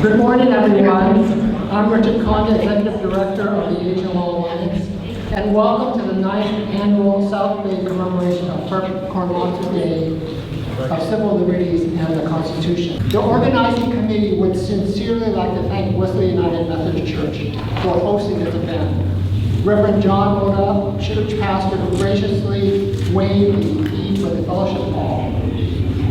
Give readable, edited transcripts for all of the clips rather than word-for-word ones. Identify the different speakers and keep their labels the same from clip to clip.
Speaker 1: Good morning, everyone. I'm Richard Konda, Executive Director of the HLO Alliance, and welcome to the 9th Annual South Bay Commemoration of Korematsu Day of Civil Liberties and the Constitution. The organizing committee would sincerely like to thank Wesley United Methodist Church for hosting this event. Reverend Jan.27, church pastor, who graciously waived the fee for the fellowship hall.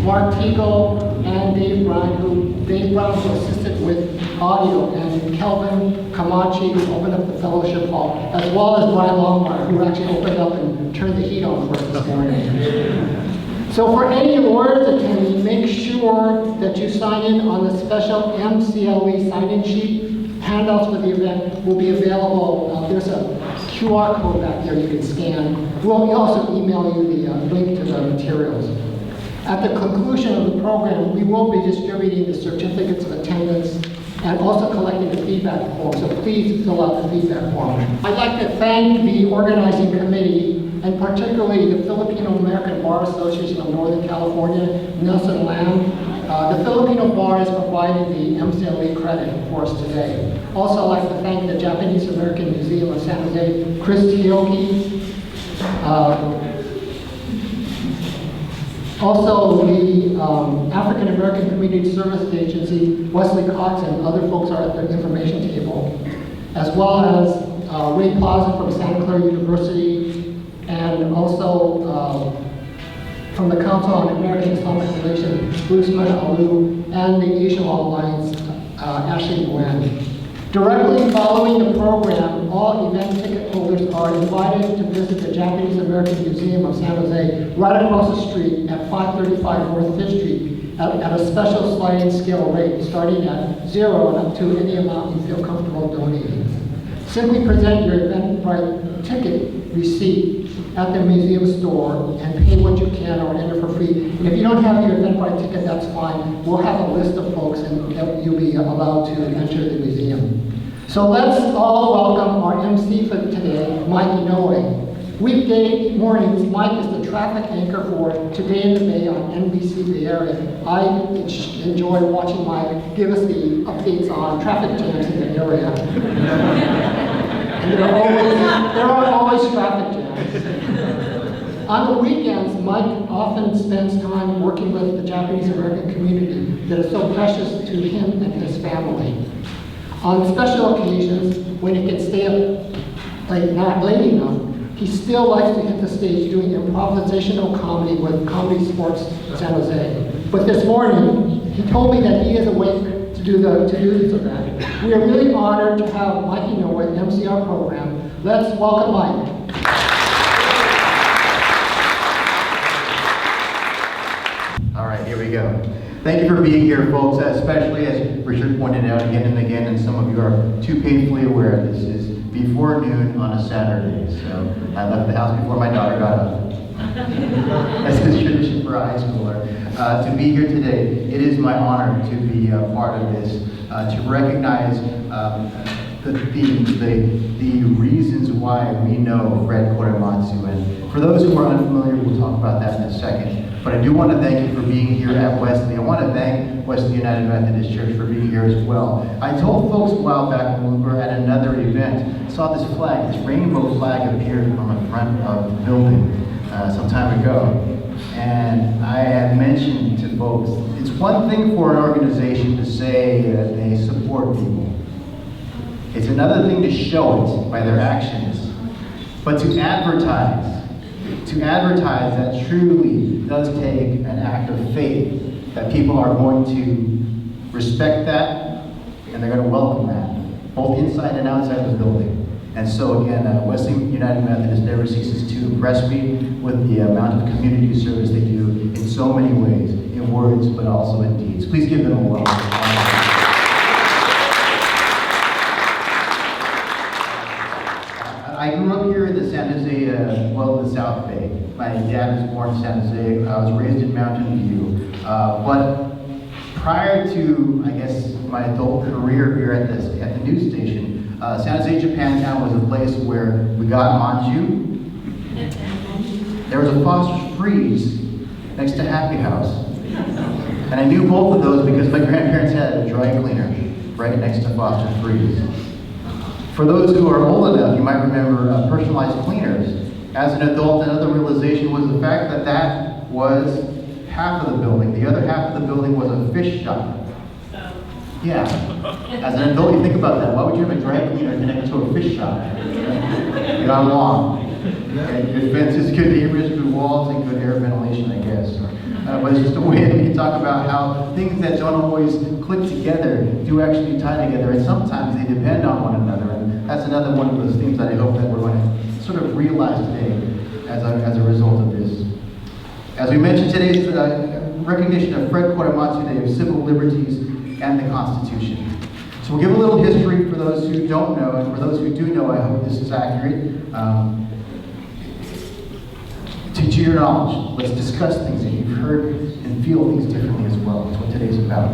Speaker 1: Mark Teagle and Dave Brown, who assisted with audio, and Kelvin Kamachi, who opened up the fellowship hall, as well as Brian Longmire, who actually opened up and turned the heat on for us this morning. So for any awards attendees, make sure that you sign in on the special MCLE sign-in sheet. Handouts for the event will be available. There's a QR code back there you can scan. We'll also email you the link to the materials. At the conclusion of the program, we will be distributing the certificates of attendance and also collecting the feedback form, so please fill out the feedback form. I'd like to thank the organizing committee, and particularly the Filipino American Bar Association of Northern California, Nelson Lam. The Filipino Bar is providing the MCLE credit for us today. Also, I'd like to thank the Japanese American Museum of San Jose, Chris Tioki. Also, the African American Community Service Agency, Wesley Cox, and other folks are at the information table, as well as Ray Plaza from Santa Clara University, and also from the Council on American Islamic Relations, Usman Alu, and the Asian Law Alliance, Ashley Nguyen. Directly following the program, all event ticket holders are invited to visit the Japanese American Museum of San Jose right across the street at 535 North 5th Street at a special sliding scale rate starting at $0 and up to any amount you feel comfortable donating. Simply present your Eventbrite ticket receipt at the museum store and pay what you can or enter for free. And if you don't have your Eventbrite ticket, that's fine. We'll have a list of folks and you'll be allowed to enter the museum. So let's all welcome our MC for today, Mike Inouye. Weekday mornings, Mike is the traffic anchor for Today in the Bay on NBC Bay Area. I enjoy watching Mike give us the updates on traffic jams in the area. And there are always traffic jams. On the weekends, Mike often spends time working with the Japanese American community that is so precious to him and his family. On special occasions, when he can stay up not late enough, he still likes to hit the stage doing improvisational comedy with Comedy Sports San Jose. But this morning, he told me that he is awake to do this event. We are really honored to have Mike Inouye MC our program. Let's welcome Mike.
Speaker 2: All right, here we go. Thank you for being here, folks, especially as Richard pointed out again and again, and some of you are too painfully aware, this is before noon on a Saturday. So I left the house before my daughter got up. That's a tradition for a high schooler. To be here today, it is my honor to be a part of this, to recognize the reasons why we know Fred Korematsu. And for those who are unfamiliar, we'll talk about that in a second. But I do want to thank you for being here at Wesley. I want to thank Wesley United Methodist Church for being here as well. I told folks a while back when we were at another event, I saw this flag, this rainbow flag appeared on the front of the building some time ago. And I had mentioned to folks, it's one thing for an organization to say that they support people. It's another thing to show it by their actions. But to advertise that truly does take an act of faith, that people are going to respect that and they're going to welcome that, both inside and outside the building. And so again, Wesley United Methodist never ceases to impress me with the amount of community service they do in so many ways, in words, but also in deeds. Please give them a welcome. I grew up here in the San Jose, the South Bay. My dad was born in San Jose. I was raised in Mountain View. But prior to, I guess, my adult career here at the news station, San Jose Japantown was a place where we got manju. There was a Foster's Freeze next to Happy House. And I knew both of those because my grandparents had a dry cleaner. right next to Foster Freeze. For those who are old enough, you might remember personalized cleaners. As an adult, another realization was the fact that that was half of the building. The other half of the building was a fish shop. Yeah. As an adult, you think about that. Why would you have a dry cleaner connected to a fish shop? You're not wrong. Okay, good fences, good neighbors, good walls, and good air ventilation, I guess. But it's just a way that we can talk about how things that don't always click together do actually tie together, and sometimes they depend on one another. And that's another one of those things that I hope that we're going to sort of realize today as a result of this. As we mentioned, today's recognition of Fred Korematsu Day of Civil Liberties and the Constitution. So we'll give a little history for those who don't know, and for those who do know, I hope this is accurate. To your knowledge, let's discuss things that you've heard and feel things differently as well. That's what today's about.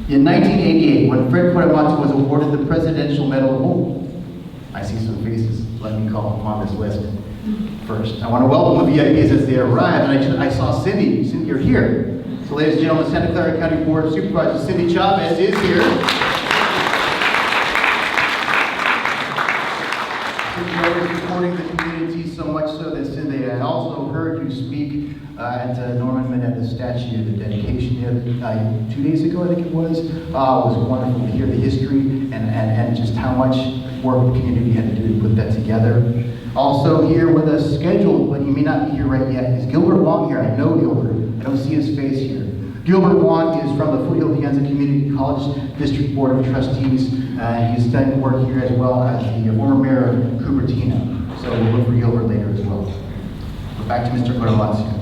Speaker 2: In 1988, when Fred Korematsu was awarded the Presidential Medal of Honor, I see some faces. Let me call upon this list first. I want to welcome the VIPs as they arrive, and I saw Cindy. Cindy, you're here. So, ladies and gentlemen, Santa Clara County Board of Supervisors Cindy Chavez is here. Supporting the community so much so that Cindy, I also heard you speak at Norman Mineta's statue, the dedication 2 days ago, I think it was. It was wonderful to hear the history and just how much work the community had to do to put that together. Also here with us scheduled, but he may not be here right yet, is Gilbert Wong here. I know Gilbert. I don't see his face here. Gilbert Wong is from the Foothill De Anza Community College District Board of Trustees. He's done work here as well as the former mayor of Cupertino. So we'll look for Gilbert later as well. But back to Mr. Korematsu.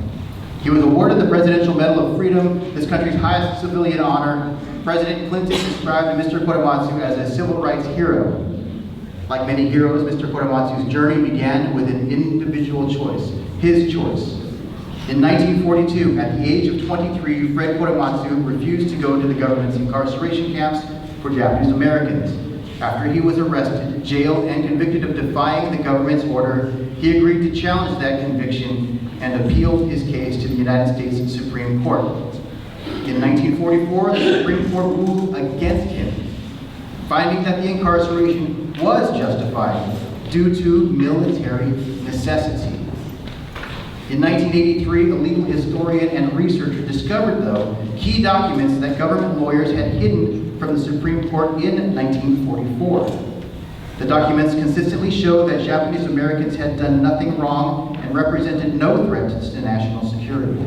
Speaker 2: He was awarded the Presidential Medal of Freedom, this country's highest civilian honor. President Clinton described Mr. Korematsu as a civil rights hero. Like many heroes, Mr. Korematsu's journey began with an individual choice, his choice. In 1942, at the age of 23, Fred Korematsu refused to go to the government's incarceration camps for Japanese Americans. After he was arrested, jailed, and convicted of defying the government's order, he agreed to challenge that conviction and appealed his case to the United States Supreme Court. In 1944, the Supreme Court ruled against him, finding that the incarceration was justified due to military necessity. In 1983, a legal historian and researcher discovered, though, key documents that government lawyers had hidden from the Supreme Court in 1944. The documents consistently showed that Japanese Americans had done nothing wrong and represented no threat to national security.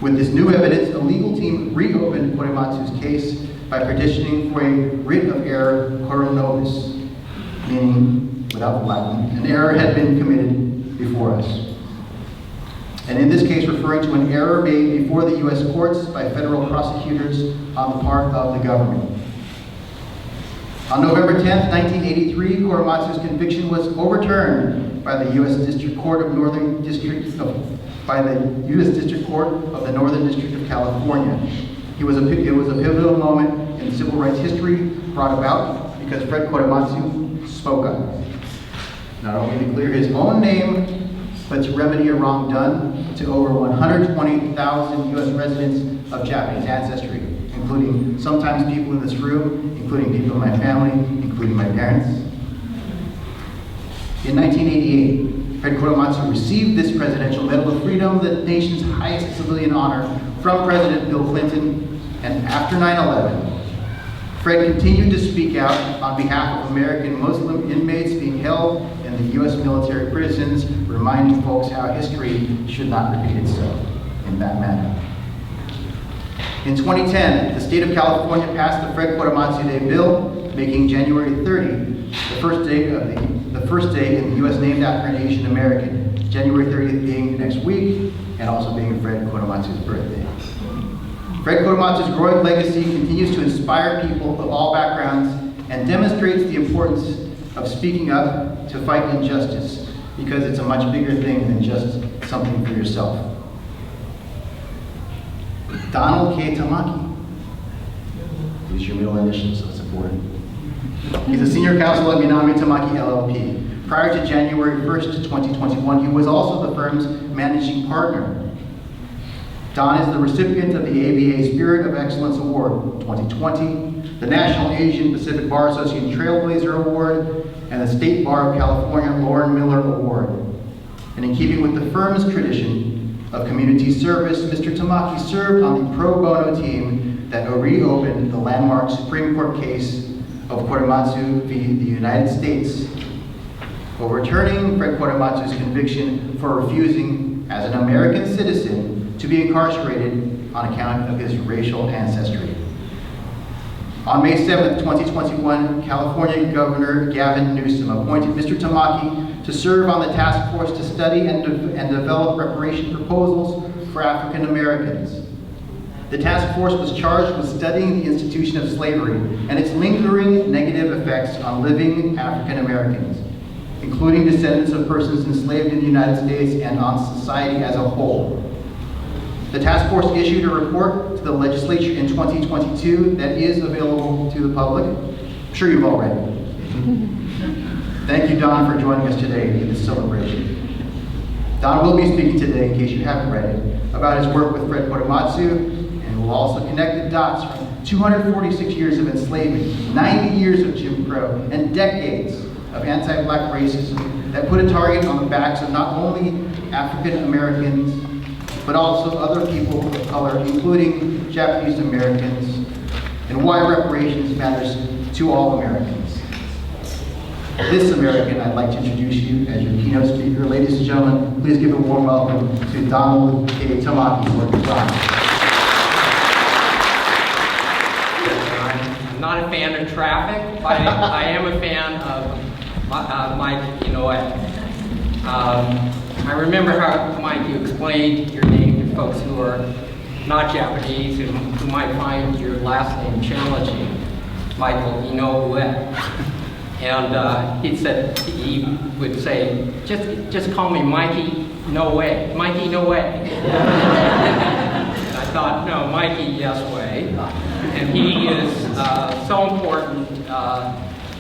Speaker 2: With this new evidence, a legal team reopened Korematsu's case by petitioning for a writ of error cor nobis, meaning, without Latin, an error had been committed before us. And in this case, referring to an error made before the U.S. courts by federal prosecutors on the part of the government. On November 10th, 1983, Korematsu's conviction was overturned by the U.S. District Court of Northern District by the U.S. District Court of the Northern District of California. It was a pivotal moment in civil rights history brought about because Fred Korematsu spoke up. Not only to clear his own name, but to remedy a wrong done to over 120,000 U.S. residents of Japanese ancestry, including sometimes people in this room, including people in my family, including my parents. In 1988, Fred Korematsu received this Presidential Medal of Freedom, the nation's highest civilian honor, from President Bill Clinton. And after 9/11, Fred continued to speak out on behalf of American Muslim inmates being held in the U.S. military prisons, reminding folks how history should not repeat itself in that manner. In 2010, the state of California passed the Fred Korematsu Day bill, making January 30 the first day in the U.S. named after an Asian American, January 30th being next week, and also being Fred Korematsu's birthday. Fred Korematsu's growing legacy continues to inspire people of all backgrounds and demonstrates the importance of speaking up to fight injustice, because it's a much bigger thing than just something for yourself. Donald K. Tamaki. These are your middle initials, so it's important. He's a senior counsel at Minami Tamaki LLP. Prior to January 1st, 2021, he was also the firm's managing partner. Don is the recipient of the ABA Spirit of Excellence Award 2020, the National Asian Pacific Bar Association Trailblazer Award, and the State Bar of California Lauren Miller Award. And in keeping with the firm's tradition of community service, Mr. Tamaki served on the pro bono team that reopened the landmark Supreme Court case of Korematsu v. the United States, overturning Fred Korematsu's conviction for refusing, as an American citizen, to be incarcerated on account of his racial ancestry. On May 7, 2021, California Governor Gavin Newsom appointed Mr. Tamaki to serve on the task force to study and develop reparation proposals for African Americans. The task force was charged with studying the institution of slavery and its lingering negative effects on living African Americans, including descendants of persons enslaved in the United States and on society as a whole. The task force issued a report to the legislature in 2022 that is available to the public. I'm sure you've all read it. Thank you, Don, for joining us today in this celebration. Don will be speaking today, in case you haven't read it, about his work with Fred Korematsu, and will also connect the dots from 246 years of enslavement, 90 years of Jim Crow, and decades of anti-black racism that put a target on the backs of not only African Americans, but also other people of color, including Japanese Americans, and why reparations matters to all Americans. This American, I'd like to introduce you as your keynote speaker. Ladies and gentlemen, please give a warm welcome to Donald K. Tamaki.
Speaker 3: I'm not a fan of traffic, but I am a fan of Mike Inouye. I remember how, Mike, you explained your name to folks who are not Japanese and who might find your last name challenging, Michael Inouye. And he would say, just call me Mikey, no way. Mikey, no way. And I thought, no, Mikey, yes way. And he is so important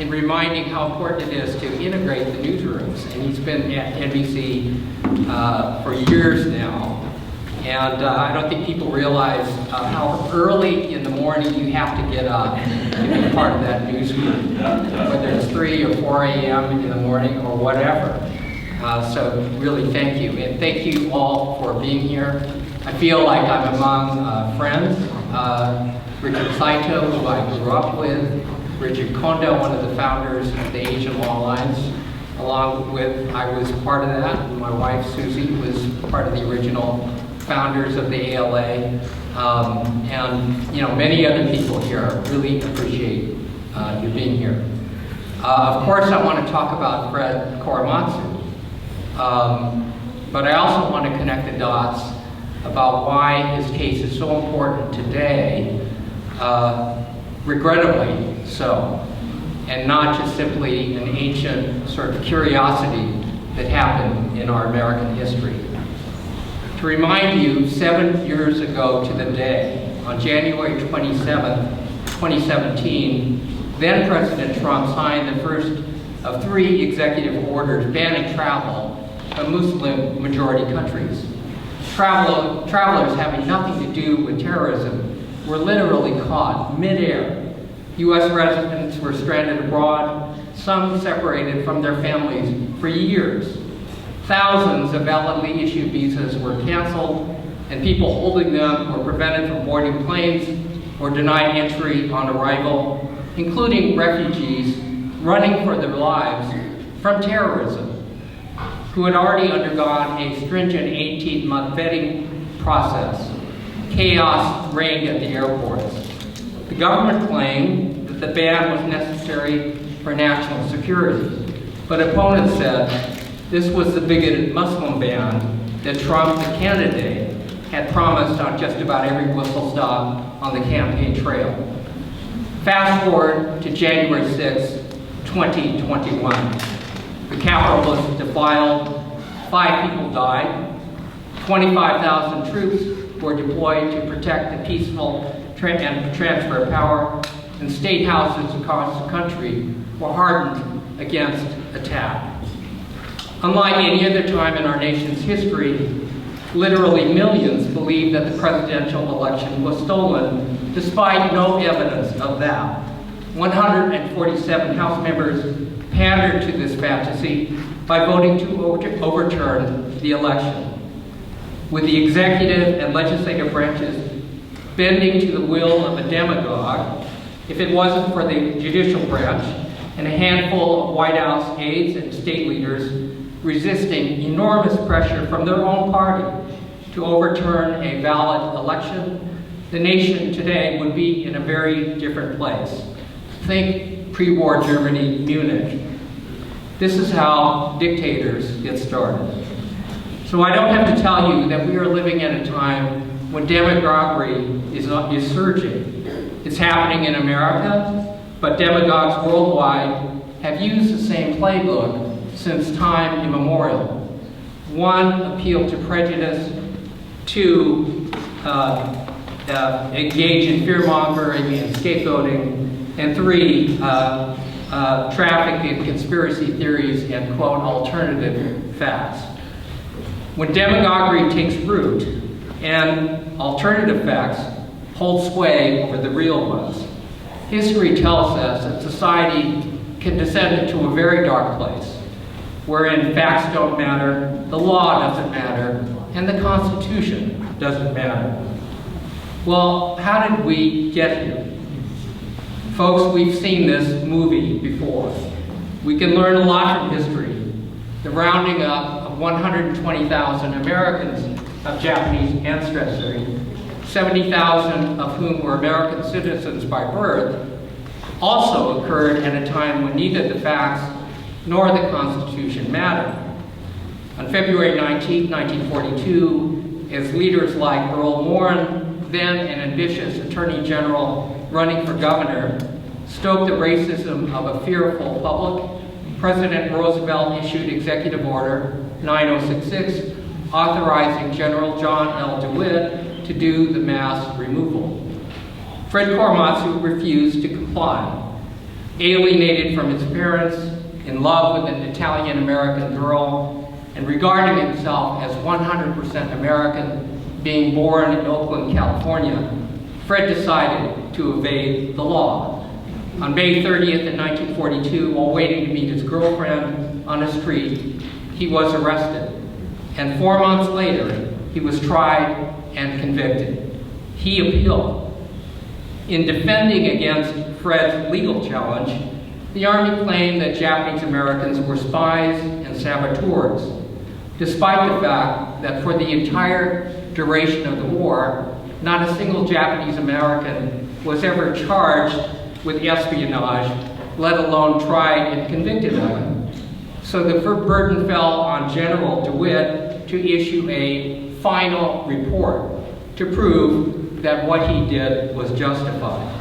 Speaker 3: in reminding how important it is to integrate the newsrooms. And he's been at NBC for years now. And I don't think people realize how early in the morning you have to get up to be part of that newsroom, whether it's 3 or 4 a.m. in the morning or whatever. So really thank you. And thank you all for being here. I feel like I'm among friends. Richard Saito, who I grew up with, Richard Konda, one of the founders of the Asian Law Alliance, along with, I was part of that, and my wife Susie was part of the original founders of the ALA, and many other people here. Really appreciate you being here. Of course, I want to talk about Fred Korematsu, but I also want to connect the dots about why his case is so important today, regrettably so, and not just simply an ancient sort of curiosity that happened in our American history. To remind you, 7 years ago to the day, on January 27, 2017, then President Trump signed the first of 3 executive orders banning travel from Muslim-majority countries. Travelers having nothing to do with terrorism were literally caught mid-air. U.S. residents were stranded abroad, some separated from their families for years. Thousands of validly issued visas were canceled, and people holding them were prevented from boarding planes or denied entry on arrival, including refugees running for their lives from terrorism, who had already undergone a stringent 18-month vetting process. Chaos reigned at the airports. The government claimed that the ban was necessary for national security, but opponents said this was the bigoted Muslim ban that Trump, the candidate, had promised on just about every whistle stop on the campaign trail. Fast forward to January 6, 2021. The Capitol was defiled, 5 people died, 25,000 troops were deployed to protect the peaceful transfer of power, and state houses across the country were hardened against attack. Unlike any other time in our nation's history, literally millions believe that the presidential election was stolen, despite no evidence of that. 147 House members pandered to this fantasy by voting to overturn the election, with the executive and legislative branches bending to the will of a demagogue. If it wasn't for the judicial branch and a handful of White House aides and state leaders resisting enormous pressure from their own party to overturn a valid election, the nation today would be in a very different place. Think pre-war Germany, Munich. This is how dictators get started. So I don't have to tell you that we are living at a time when demagoguery is surging. It's happening in America, but demagogues worldwide have used the same playbook since time immemorial. One, appeal to prejudice. Two, engage in fear-mongering and scapegoating. And three, traffic in conspiracy theories and, quote, alternative facts. When demagoguery takes root and alternative facts hold sway over the real ones, history tells us that society can descend into a very dark place, wherein facts don't matter, the law doesn't matter, and the Constitution doesn't matter. Well, how did we get here? Folks, we've seen this movie before. We can learn a lot from history. The rounding up of 120,000 Americans of Japanese ancestry, 70,000 of whom were American citizens by birth, also occurred at a time when neither the facts nor the Constitution mattered. On February 19, 1942, as leaders like Earl Warren, then an ambitious Attorney General running for governor, stoked the racism of a fearful public, President Roosevelt issued Executive Order 9066, authorizing General John L. DeWitt to do the mass removal. Fred Korematsu refused to comply. Alienated from his parents, in love with an Italian-American girl, and regarding himself as 100% American, being born in Oakland, California, Fred decided to evade the law. On May 30th in 1942, while waiting to meet his girlfriend on a street, he was arrested. And 4 months later, he was tried and convicted. He appealed. In defending against Fred's legal challenge, the Army claimed that Japanese Americans were spies and saboteurs, despite the fact that for the entire duration of the war, not a single Japanese American was ever charged with espionage, let alone tried and convicted of it. So the burden fell on General DeWitt to issue a final report to prove that what he did was justified.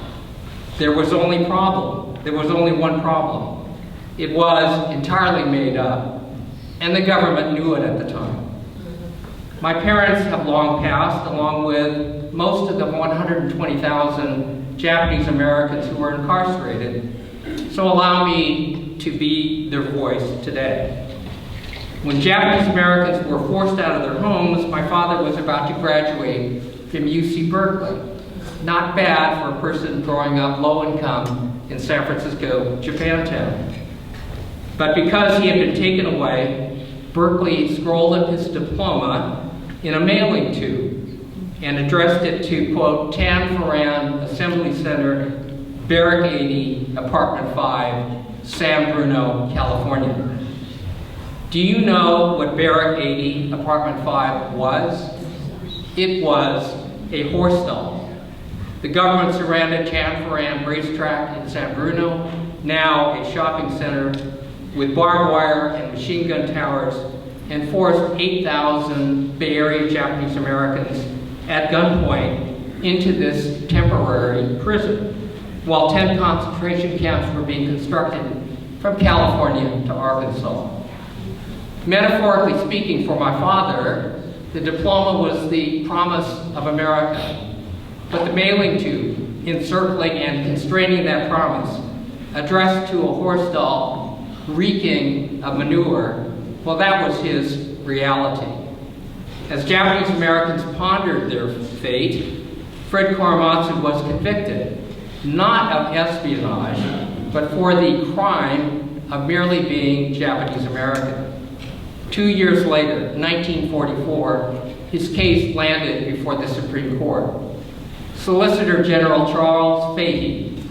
Speaker 3: There was only one problem. It was entirely made up, and the government knew it at the time. My parents have long passed, along with most of the 120,000 Japanese Americans who were incarcerated, so allow me to be their voice today. When Japanese Americans were forced out of their homes, my father was about to graduate from UC Berkeley. Not bad for a person growing up low income in San Francisco, Japantown. But because he had been taken away, Berkeley scrolled up his diploma in a mailing tube and addressed it to, quote, Tan Foran Assembly Center, Barrack 80, Apartment 5, San Bruno, California. Do you know what Barrack 80, Apartment 5 was? It was a horse stall. The government surrounded Tan Foran Racetrack in San Bruno, now a shopping center, with barbed wire and machine gun towers, and forced 8,000 Bay Area Japanese Americans at gunpoint into this temporary prison, while 10 concentration camps were being constructed from California to Arkansas. Metaphorically speaking, for my father, the diploma was the promise of America. But the mailing tube, encircling and constraining that promise, addressed to a horse stall reeking of manure, well, that was his reality. As Japanese Americans pondered their fate, Fred Korematsu was convicted, not of espionage, but for the crime of merely being Japanese American. 2 years later, 1944, his case landed before the Supreme Court. Solicitor General Charles Fahey,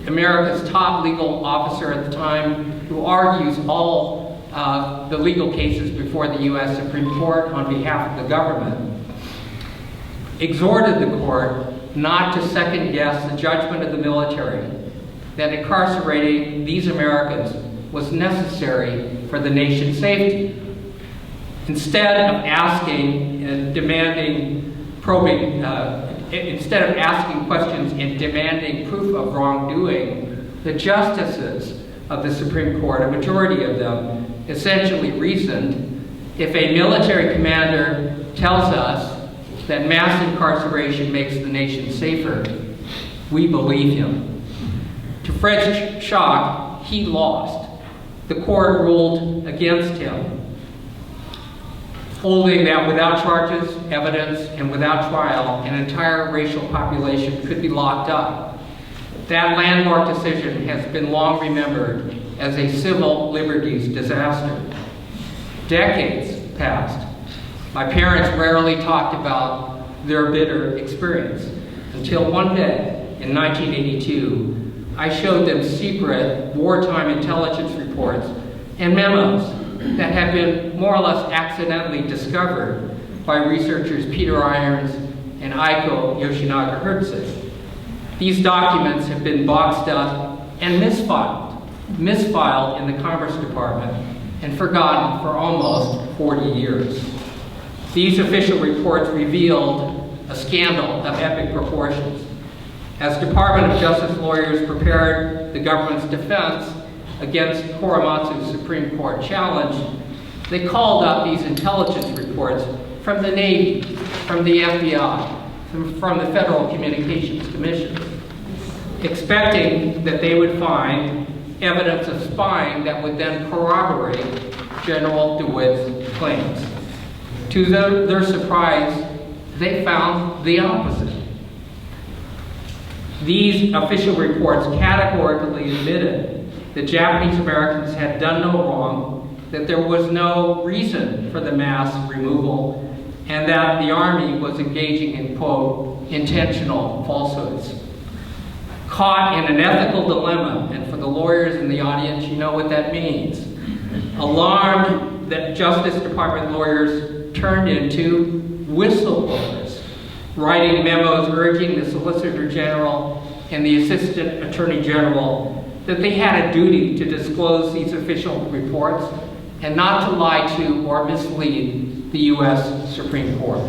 Speaker 3: America's top legal officer at the time, who argues all the legal cases before the U.S. Supreme Court on behalf of the government, exhorted the court not to second-guess the judgment of the military that incarcerating these Americans was necessary for the nation's safety. Instead of asking and demanding probing, instead of asking questions and demanding proof of wrongdoing, the justices of the Supreme Court, a majority of them, essentially reasoned, if a military commander tells us that mass incarceration makes the nation safer, we believe him. To Fred's shock, he lost. The court ruled against him, holding that without charges, evidence, and without trial, an entire racial population could be locked up. That landmark decision has been long remembered as a civil liberties disaster. Decades passed. My parents rarely talked about their bitter experience until one day in 1982, I showed them secret wartime intelligence reports and memos that had been more or less accidentally discovered by researchers Peter Irons and Aiko Yoshinaga Hertz. These documents have been boxed up and misfiled in the Commerce Department and forgotten for almost 40 years. These official reports revealed a scandal of epic proportions. As Department of Justice lawyers prepared the government's defense against Korematsu's Supreme Court challenge, they called up these intelligence reports from the Navy, from the FBI, from the Federal Communications Commission, expecting that they would find evidence of spying that would then corroborate General DeWitt's claims. To their surprise, they found the opposite. These official reports categorically admitted that Japanese Americans had done no wrong, that there was no reason for the mass removal, and that the Army was engaging in, quote, intentional falsehoods. Caught in an ethical dilemma, and for the lawyers in the audience, you know what that means. Alarmed that Justice Department lawyers turned into whistleblowers, writing memos urging the Solicitor General and the Assistant Attorney General that they had a duty to disclose these official reports and not to lie to or mislead the U.S. Supreme Court.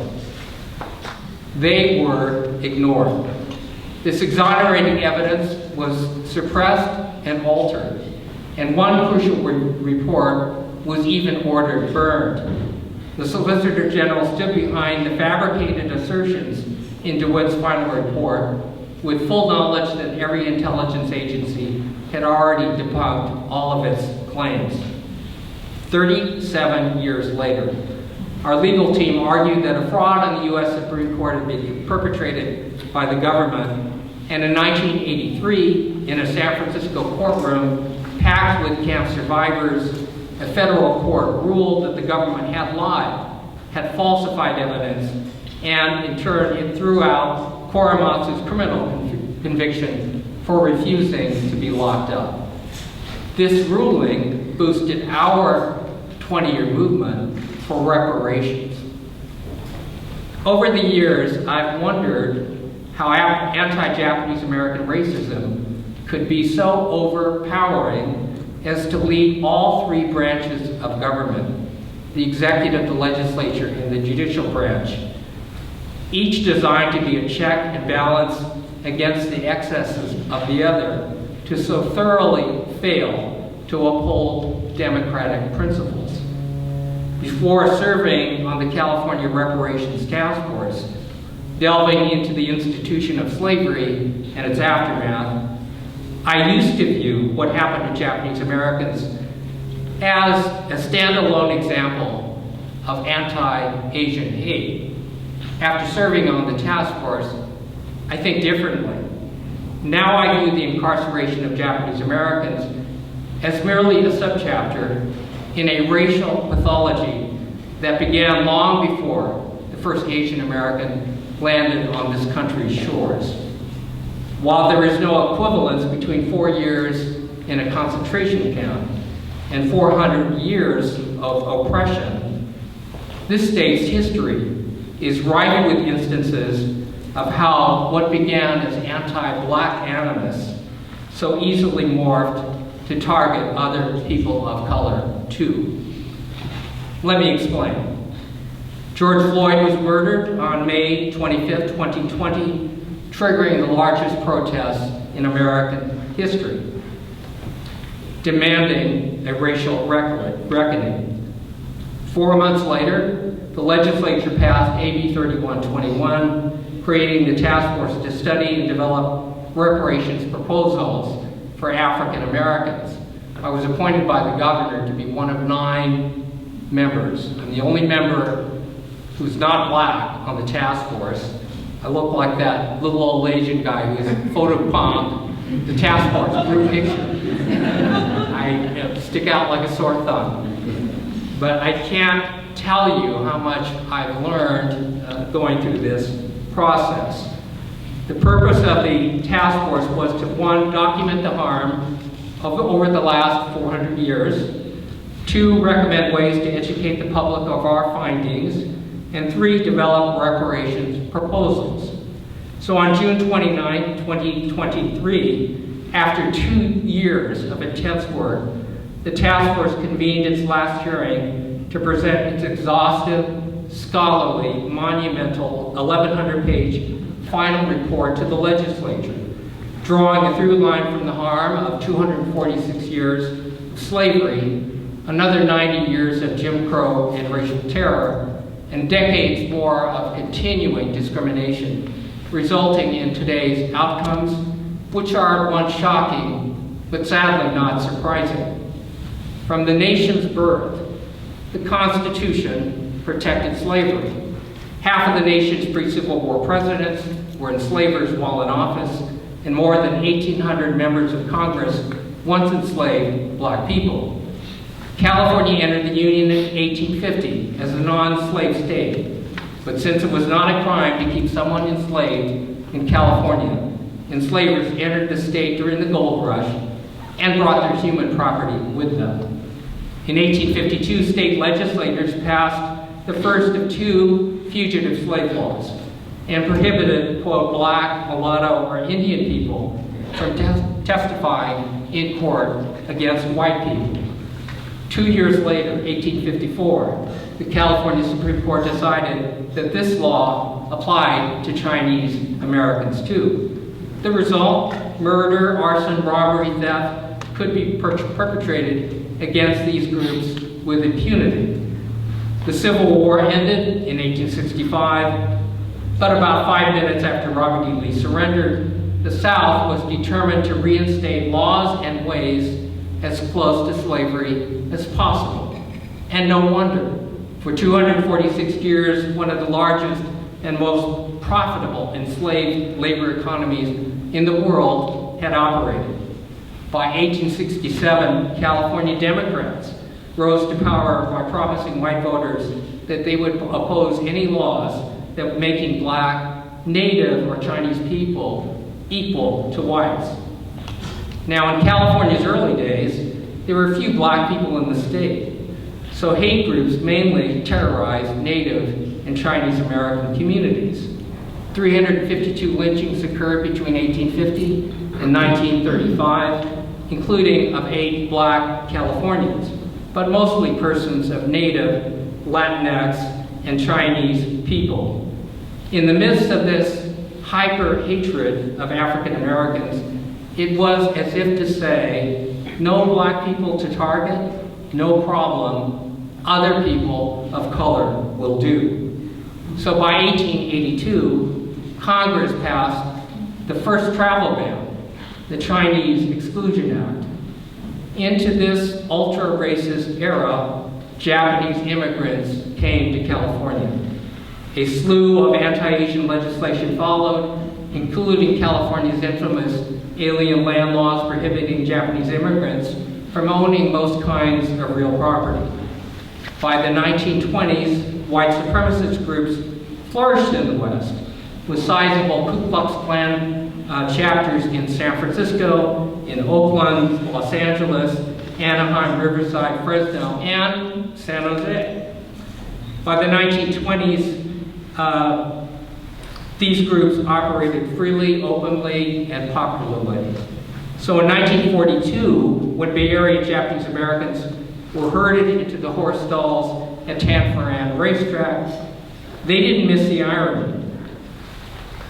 Speaker 3: They were ignored. This exonerating evidence was suppressed and altered, and one crucial report was even ordered burned. The Solicitor General stood behind the fabricated assertions in DeWitt's final report with full knowledge that every intelligence agency had already debunked all of its claims. 37 years later, our legal team argued that a fraud on the U.S. Supreme Court had been perpetrated by the government, and in 1983, in a San Francisco courtroom packed with camp survivors, a federal court ruled that the government had lied, had falsified evidence, and in turn it threw out Korematsu's criminal conviction for refusing to be locked up. This ruling boosted our 20-year movement for reparations. Over the years, I've wondered how anti-Japanese American racism could be so overpowering as to lead all three branches of government, the executive, the legislature, and the judicial branch, each designed to be a check and balance against the excesses of the other, to so thoroughly fail to uphold democratic principles. Before serving on the California Reparations Task Force, delving into the institution of slavery and its aftermath, I used to view what happened to Japanese Americans as a standalone example of anti-Asian hate. After serving on the task force, I think differently. Now I view the incarceration of Japanese Americans as merely a subchapter in a racial mythology that began long before the first Asian American landed on this country's shores. While there is no equivalence between 4 years in a concentration camp and 400 years of oppression, this state's history is rife with instances of how what began as anti-black animus so easily morphed to target other people of color too. Let me explain. George Floyd was murdered on May 25, 2020, triggering the largest protests in American history, demanding a racial reckoning. 4 months later, the legislature passed AB 3121, creating the task force to study and develop reparations proposals for African Americans. I was appointed by the governor to be one of 9 members. I'm the only member who's not black on the task force. I look like that little old Asian guy who's photobombed the task force group picture. I stick out like a sore thumb. But I can't tell you how much I've learned going through this process. The purpose of the task force was to, 1, document the harm over the last 400 years, 2, recommend ways to educate the public of our findings, and 3, develop reparations proposals. So on June 29, 2023, after 2 years of intense work, the task force convened its last hearing to present its exhaustive, scholarly, monumental 1,100-page final report to the legislature, drawing a through line from the harm of 246 years of slavery, another 90 years of Jim Crow and racial terror, and decades more of continuing discrimination, resulting in today's outcomes, which are at once shocking, but sadly not surprising. From the nation's birth, the Constitution protected slavery. Half of the nation's pre-Civil War presidents were enslavers while in office, and more than 1,800 members of Congress once enslaved black people. California entered the Union in 1850 as a non-slave state, but since it was not a crime to keep someone enslaved in California, enslavers entered the state during the gold rush and brought their human property with them. In 1852, state legislators passed the first of 2 fugitive slave laws and prohibited, quote, black, mulatto, or Indian people from testifying in court against white people. 2 years later, 1854, the California Supreme Court decided that this law applied to Chinese Americans too. The result, murder, arson, robbery, theft could be perpetrated against these groups with impunity. The Civil War ended in 1865, but about 5 minutes after Robert E. Lee surrendered, the South was determined to reinstate laws and ways as close to slavery as possible. And no wonder. For 246 years, one of the largest and most profitable enslaved labor economies in the world had operated. By 1867, California Democrats rose to power by promising white voters that they would oppose any laws that were making black, native, or Chinese people equal to whites. Now, in California's early days, there were few black people in the state, so hate groups mainly terrorized Native and Chinese American communities. 352 lynchings occurred between 1850 and 1935, including of 8 black Californians, but mostly persons of Native, Latinx, and Chinese people. In the midst of this hyper-hatred of African Americans, it was as if to say, no black people to target, no problem, other people of color will do. So by 1882, Congress passed the first travel ban, the Chinese Exclusion Act. Into this ultra-racist era, Japanese immigrants came to California. A slew of anti-Asian legislation followed, including California's infamous alien land laws prohibiting Japanese immigrants from owning most kinds of real property. By the 1920s, white supremacist groups flourished in the West, with sizable Ku Klux Klan chapters in San Francisco, in Oakland, Los Angeles, Anaheim, Riverside, Fresno, and San Jose. By the 1920s, these groups operated freely, openly, and popularly. So in 1942, when Bay Area Japanese Americans were herded into the horse stalls at Tanforan racetracks, they didn't miss the irony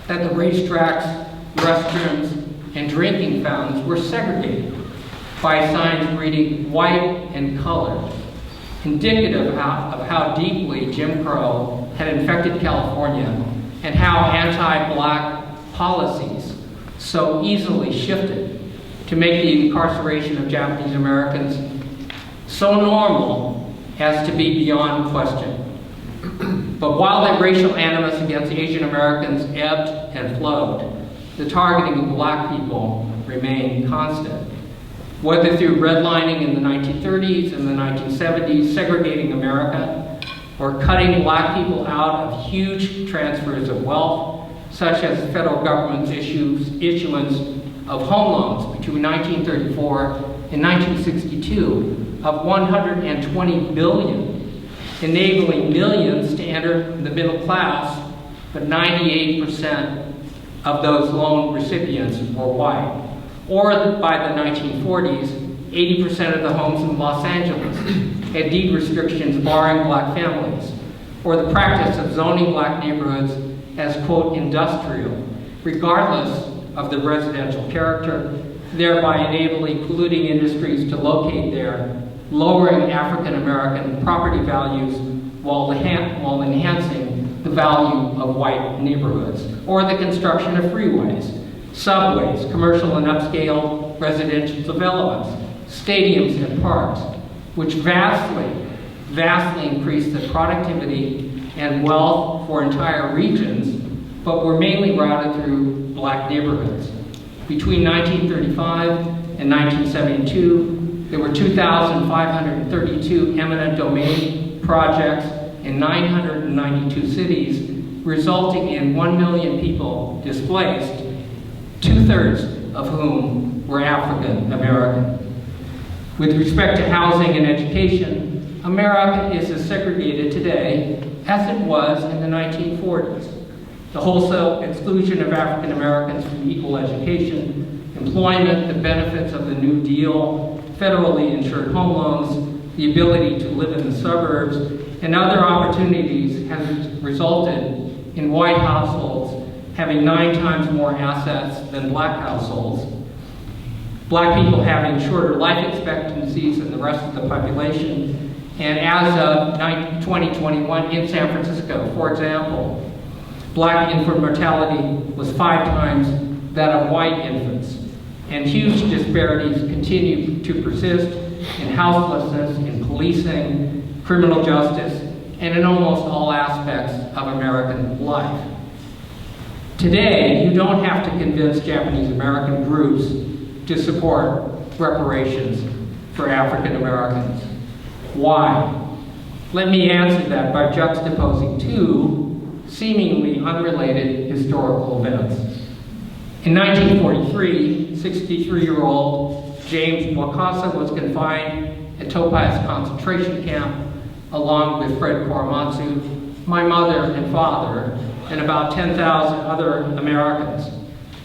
Speaker 3: that the racetracks, restrooms, and drinking fountains were segregated by signs reading white and colored, indicative of how deeply Jim Crow had infected California and how anti-black policies so easily shifted to make the incarceration of Japanese Americans so normal as to be beyond question. But while that racial animus against Asian Americans ebbed and flowed, the targeting of black people remained constant. Whether through redlining in the 1930s and the 1970s, segregating America, or cutting black people out of huge transfers of wealth, such as the federal government's issuance of home loans between 1934 and 1962 of $120 billion, enabling millions to enter the middle class, but 98% of those loan recipients were white. Or by the 1940s, 80% of the homes in Los Angeles had deed restrictions barring black families, or the practice of zoning black neighborhoods as, quote, industrial, regardless of the residential character, thereby enabling polluting industries to locate there, lowering African American property values while enhancing the value of white neighborhoods, or the construction of freeways, subways, commercial and upscale residential developments, stadiums and parks, which vastly increased the productivity and wealth for entire regions, but were mainly routed through black neighborhoods. Between 1935 and 1972, there were 2,532 eminent domain projects in 992 cities, resulting in 1 million people displaced, 2/3 of whom were African American. With respect to housing and education, America is as segregated today as it was in the 1940s. The wholesale exclusion of African Americans from equal education, employment, the benefits of the New Deal, federally insured home loans, the ability to live in the suburbs, and other opportunities has resulted in white households having 9 times more assets than black households, black people having shorter life expectancies than the rest of the population, and as of 2021 in San Francisco, for example, black infant mortality was 5 times that of white infants, and huge disparities continue to persist in houselessness, in policing, criminal justice, and in almost all aspects of American life. Today, you don't have to convince Japanese American groups to support reparations for African Americans. Why? Let me answer that by juxtaposing 2 seemingly unrelated historical events. In 1943, 63-year-old James Wakasa was confined at Topaz concentration camp along with Fred Korematsu, my mother and father, and about 10,000 other Americans.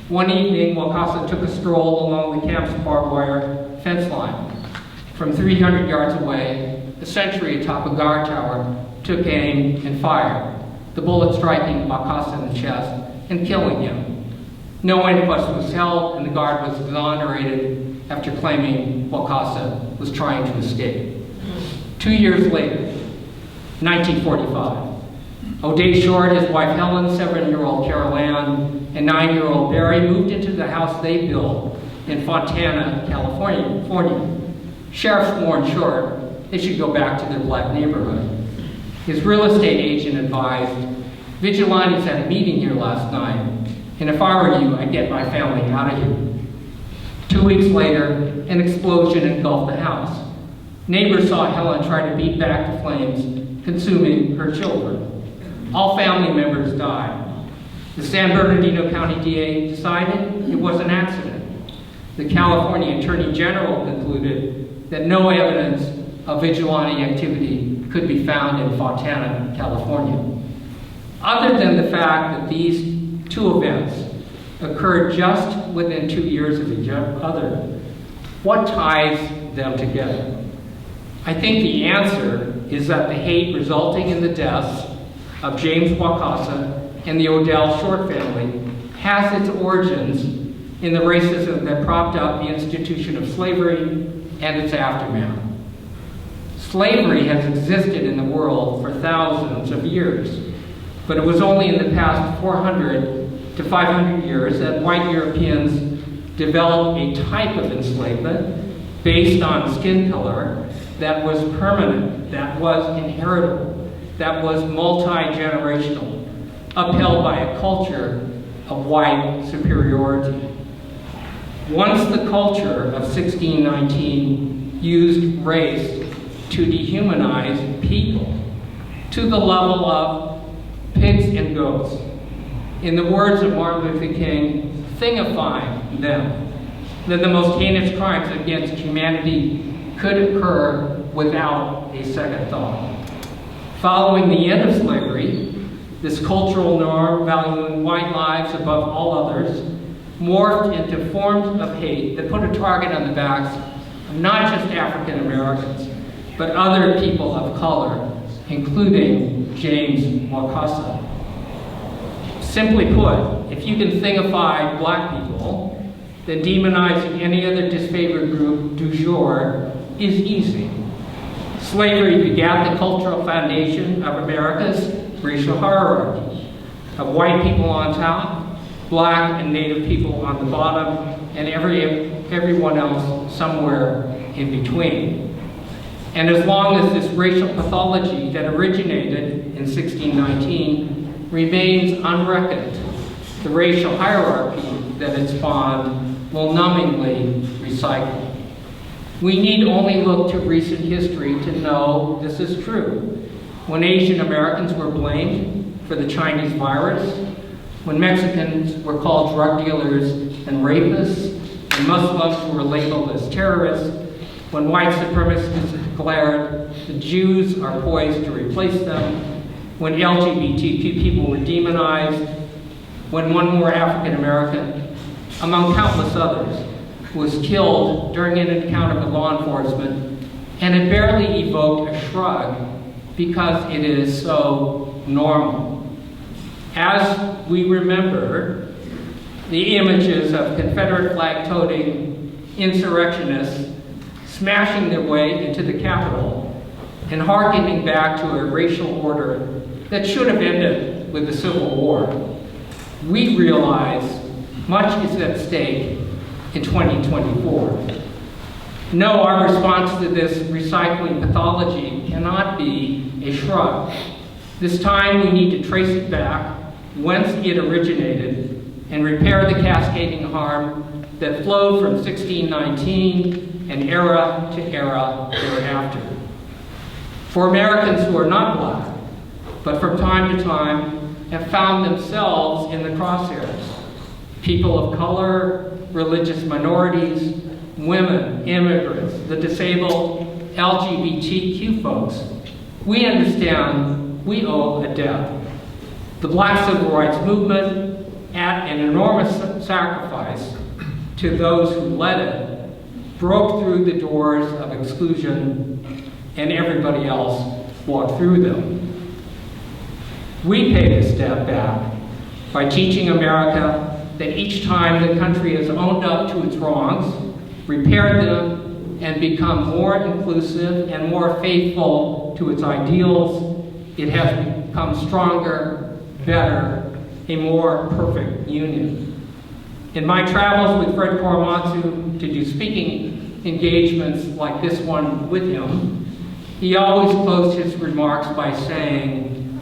Speaker 3: One evening, Wakasa took a stroll along the camp's barbed wire fence line. From 300 yards away, a sentry atop a guard tower took aim and fired, the bullet striking Wakasa in the chest and killing him. No inquest was held, and the guard was exonerated after claiming Wakasa was trying to escape. 2 years later, 1945, O'Day Short, his wife Helen, 7-year-old Carol Ann, and 9-year-old Barry moved into the house they built in Fontana, California. Sheriffs warned Short they should go back to their black neighborhood. His real estate agent advised, "Vigilantes had a meeting here last night, And if I were you, I'd get my family out of here. 2 weeks later, an explosion engulfed the house. Neighbors saw Helen try to beat back the flames, consuming her children. All family members died. The San Bernardino County DA decided it was an accident. The California Attorney General concluded that no evidence of vigilante activity could be found in Fontana, California. Other than the fact that these two events occurred just within 2 years of each other, what ties them together? I think the answer is that the hate resulting in the deaths of James Wakasa and the Odell Short family has its origins in the racism that propped up the institution of slavery and its aftermath. Slavery has existed in the world for thousands of years, but it was only in the past 400 to 500 years that white Europeans developed a type of enslavement based on skin color that was permanent, that was inheritable, that was multi-generational, upheld by a culture of white superiority. Once the culture of 1619 used race to dehumanize people to the level of pigs and goats, in the words of Martin Luther King, thingifying them, then the most heinous crimes against humanity could occur without a second thought. Following the end of slavery, this cultural norm valuing white lives above all others morphed into forms of hate that put a target on the backs of not just African Americans, but other people of color, including James Wakasa. Simply put, if you can thingify black people, then demonizing any other disfavored group du jour is easy. Slavery begat the cultural foundation of America's racial hierarchy, of white people on top, black and native people on the bottom, and everyone else somewhere in between. And as long as this racial pathology that originated in 1619 remains unreckoned, the racial hierarchy that it spawned will numbingly recycle. We need only look to recent history to know this is true. When Asian Americans were blamed for the Chinese virus, when Mexicans were called drug dealers and rapists, and Muslims were labeled as terrorists, when white supremacists declared the Jews are poised to replace them, when LGBTQ people were demonized, when one more African American, among countless others, was killed during an encounter with law enforcement, and it barely evoked a shrug because it is so normal. As we remember the images of Confederate flag-toting insurrectionists smashing their way into the Capitol and hearkening back to a racial order that should have ended with the Civil War, we realize much is at stake in 2024. No, our response to this recycling pathology cannot be a shrug. This time we need to trace it back, whence it originated, and repair the cascading harm that flowed from 1619 and era to era thereafter. For Americans who are not black, but from time to time have found themselves in the crosshairs, people of color, religious minorities, women, immigrants, the disabled, LGBTQ folks, we understand we owe a debt. The Black Civil Rights Movement, at an enormous sacrifice to those who led it, broke through the doors of exclusion, and everybody else walked through them. We pay this debt back by teaching America that each time the country has owned up to its wrongs, repaired them, and become more inclusive and more faithful to its ideals, it has become stronger, better, a more perfect union. In my travels with Fred Korematsu to do speaking engagements like this one with him, he always closed his remarks by saying,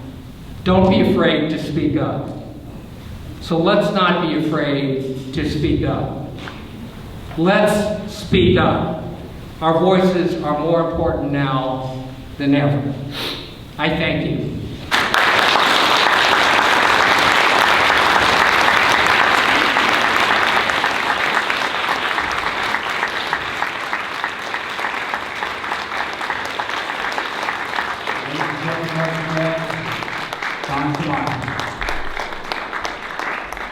Speaker 3: "Don't be afraid to speak up." So let's not be afraid to speak up. Let's speak up. Our voices are more important now than ever. I thank you.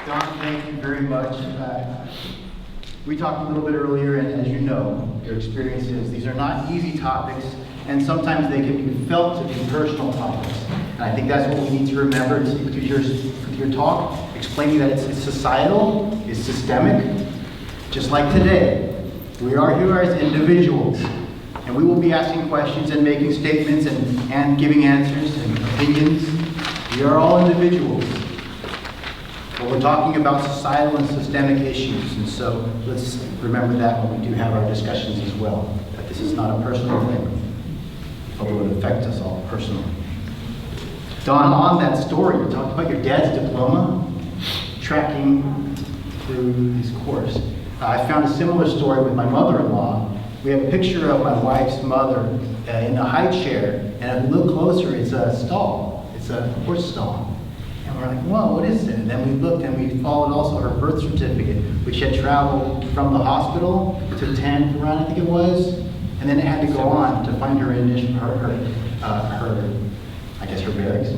Speaker 2: Don, thank you very much. We talked a little bit earlier, and as you know, your experiences, these are not easy topics, and sometimes they can be felt to be personal topics. And I think that's what we need to remember with your talk, explaining that it's societal, it's systemic. Just like today, we are here as individuals, and we will be asking questions and making statements and giving answers and opinions. We are all individuals. But we're talking about societal and systemic issues, and so let's remember that when we do have our discussions as well, that this is not a personal thing, although it affects us all personally. Don, on that story, you talked about your dad's diploma, tracking through his course. I found a similar story with my mother-in-law. We have a picture of my wife's mother in a high chair, and if we look closer, it's a stall. It's a horse stall. And we're like, whoa, what is it? And then we looked and we followed also her birth certificate, which had traveled from the hospital to Tanforan, I think it was, and then it had to go on to find her I guess her barracks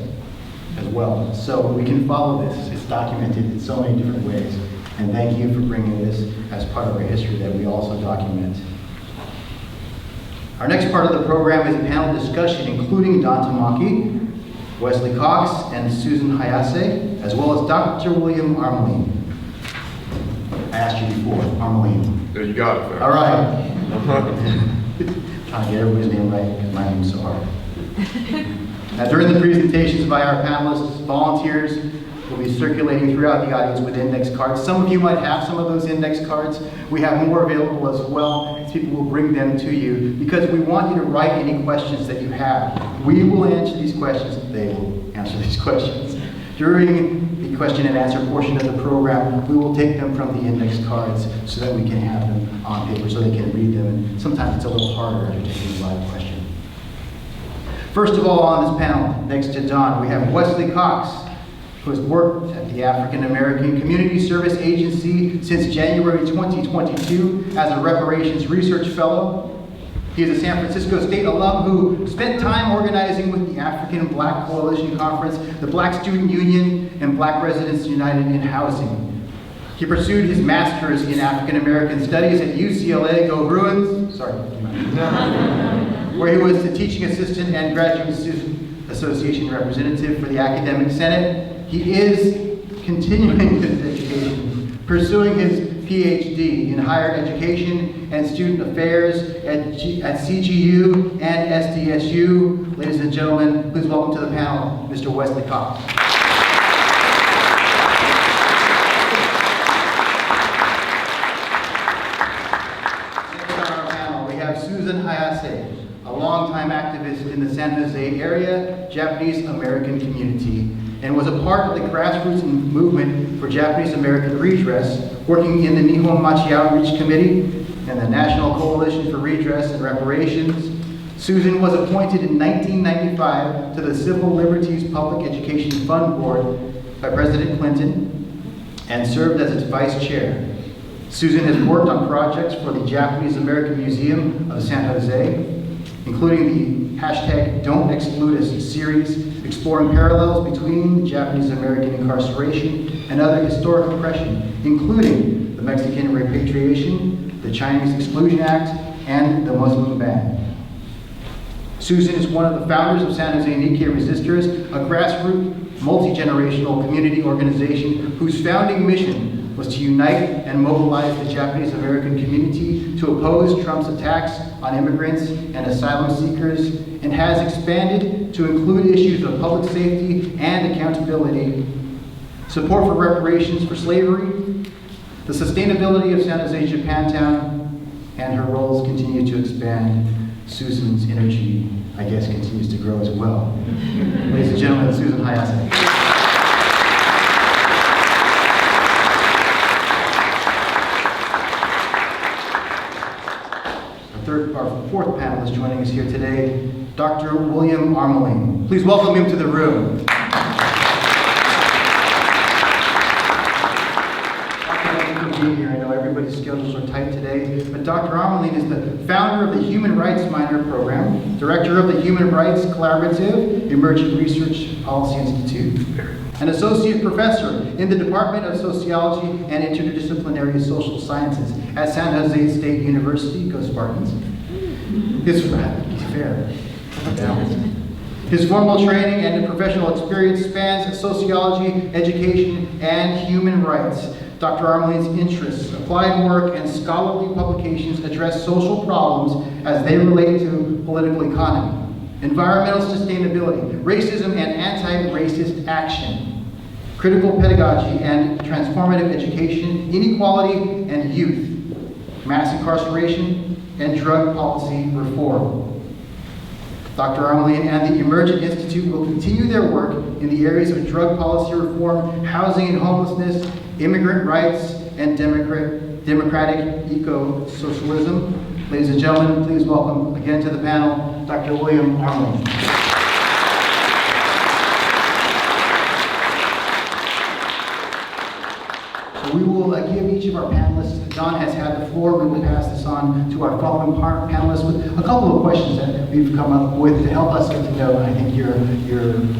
Speaker 2: as well. So we can follow this. It's documented in so many different ways. And thank you for bringing this as part of our history that we also document. Our next part of the program is a panel discussion including Don Tamaki, Wesley Cox, and Susan Hayase, as well as Dr. William Aramaline. I asked you before, Aramaline.
Speaker 4: There you got it, fam.
Speaker 2: All right. Trying to get everybody's name right because my name's so hard. Now, during the presentations by our panelists, volunteers will be circulating throughout the audience with index cards. Some of you might have some of those index cards. We have more available as well. People will bring them to you because we want you to write any questions that you have. We will answer these questions. They will answer these questions. During the question and answer portion of the program, we will take them from the index cards so that we can have them on paper so they can read them. And sometimes it's a little harder after taking a live question. First of all, on this panel, next to Don, we have Wesley Cox, who has worked at the African American Community Service Agency since January 2022 as a Reparations Research Fellow. He is a San Francisco State alum who spent time organizing with the African Black Coalition Conference, the Black Student Union, and Black Residents United in Housing. He pursued his master's in African American Studies at UCLA, go Bruins, where he was the teaching assistant and graduate student association representative for the Academic Senate. He is continuing his education, pursuing his PhD in higher education and student affairs at CGU and SDSU. Ladies and gentlemen, please welcome to the panel, Mr. Wesley Cox. Next on our panel, we have Susan Hayase, a longtime activist in the San Jose area, Japanese American community, and was a part of the grassroots movement for Japanese American redress, working in the Nihon Machi Outreach Committee and the National Coalition for Redress and Reparations. Susan was appointed in 1995 to the Civil Liberties Public Education Fund Board by President Clinton and served as its vice chair. Susan has worked on projects for the Japanese American Museum of San Jose, including the #Don'tExcludeUs series, exploring parallels between Japanese American incarceration and other historic oppression, including the Mexican repatriation, the Chinese Exclusion Act, and the Muslim ban. Susan is one of the founders of San Jose Nikkei Resistors, a grassroots, multi-generational community organization whose founding mission was to unite and mobilize the Japanese American community to oppose Trump's attacks on immigrants and asylum seekers, and has expanded to include issues of public safety and accountability, support for reparations for slavery, the sustainability of San Jose Japantown, and her roles continue to expand. Susan's energy, I guess, continues to grow as well. Ladies and gentlemen, Susan Hayase. fourth panelist joining us here today, Dr. William Aramaline. Please welcome him to the room. Here. I know everybody's schedules are tight today, but Dr. Aramaline is the founder of the Human Rights Minor Program, director of the Human Rights Collaborative Emerging Research Policy Institute, an associate professor in the Department of Sociology and Interdisciplinary Social Sciences at San Jose State University. Go Spartans. His formal training and professional experience spans sociology, education, and human rights. Dr. Aramaline's interests, applied work, and scholarly publications address social problems as they relate to political economy, environmental sustainability, racism and anti-racist action, critical pedagogy and transformative education, inequality and youth, mass incarceration, and drug policy reform. Dr. Aramaline and the Emergent Institute will continue their work in the areas of drug policy reform, housing and homelessness, immigrant rights, and democratic eco-socialism. Ladies and gentlemen, please welcome again to the panel, Dr. William Aramaline. So we will give each of our panelists, John has had the floor, we will pass this on to our following panelists with a couple of questions that we've come up with to help us get to know, I think, your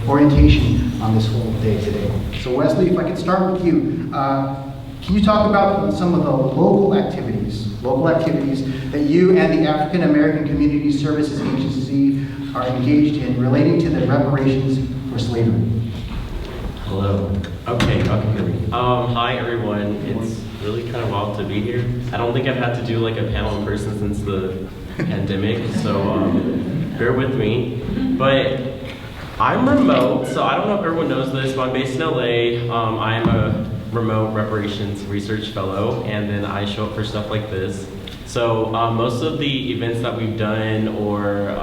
Speaker 2: orientation on this whole day today. So Wesley, if I could start with you, can you talk about some of the local activities that you and the African American Community Services Agency are engaged in relating to the reparations for slavery?
Speaker 4: Hello. Okay, y'all can hear me. Hi everyone. It's really kind of wild to be here. I don't think I've had to do like a panel in person since the pandemic, so bear with me. But I'm remote, so I don't know if everyone knows this, but I'm based in LA. I am a remote reparations research fellow, and then I show up for stuff like this. So most of the events that we've done or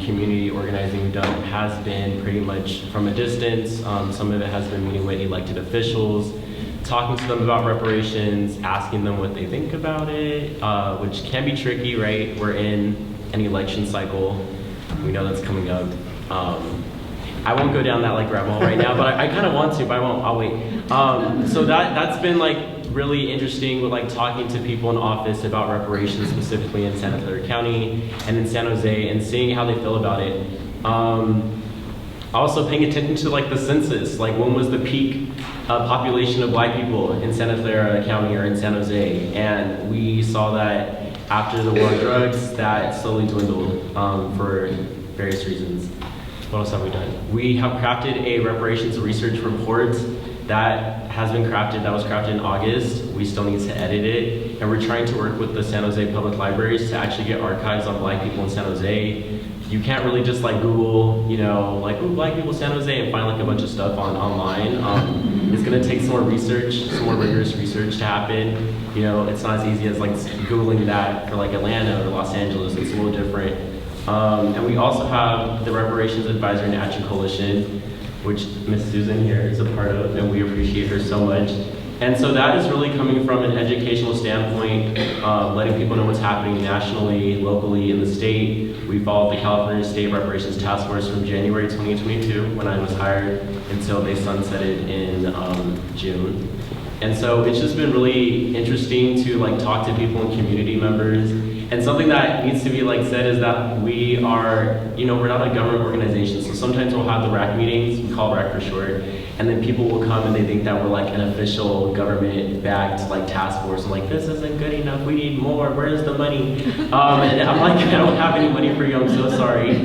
Speaker 4: community organizing we've done has been pretty much from a distance. Some of it has been meeting with elected officials, talking to them about reparations, asking them what they think about it, which can be tricky, right? We're in an election cycle. We know that's coming up. I won't go down that like rabbit hole right now, but I kind of want to, but I won't, I'll wait. So that's been like really interesting with like talking to people in office about reparations, specifically in Santa Clara County and in San Jose, and seeing how they feel about it. Also paying attention to like the census, like when was the peak population of black people in Santa Clara County or in San Jose, and we saw that after the war on drugs, that slowly dwindled for various reasons. What else have we done? We have crafted a reparations research report that has been crafted, that was crafted in August. We still need to edit it, and we're trying to work with the San Jose Public Libraries to actually get archives on black people in San Jose. You can't really just like Google, you know, like, ooh, black people San Jose and find like a bunch of stuff online. It's gonna take some more research, some more rigorous research to happen. You know, it's not as easy as like Googling that for like Atlanta or Los Angeles. It's a little different. And we also have the Reparations Advisory and Action Coalition, which Ms. Susan here is a part of, and we appreciate her so much. And so that is really coming from an educational standpoint, letting people know what's happening nationally, locally, in the state. We followed the California State Reparations Task Force from January 2022, when I was hired, until they sunsetted in June. And so it's just been really interesting to like talk to people and community members. And something that needs to be like said is that we are, you know, we're not a government organization. So sometimes we'll have the RAC meetings, we call RAC for short, and then people will come and they think that we're like an official government-backed like task force. I'm like, this isn't good enough, we need more, where's the money? And I'm like, I don't have any money for you, I'm so sorry.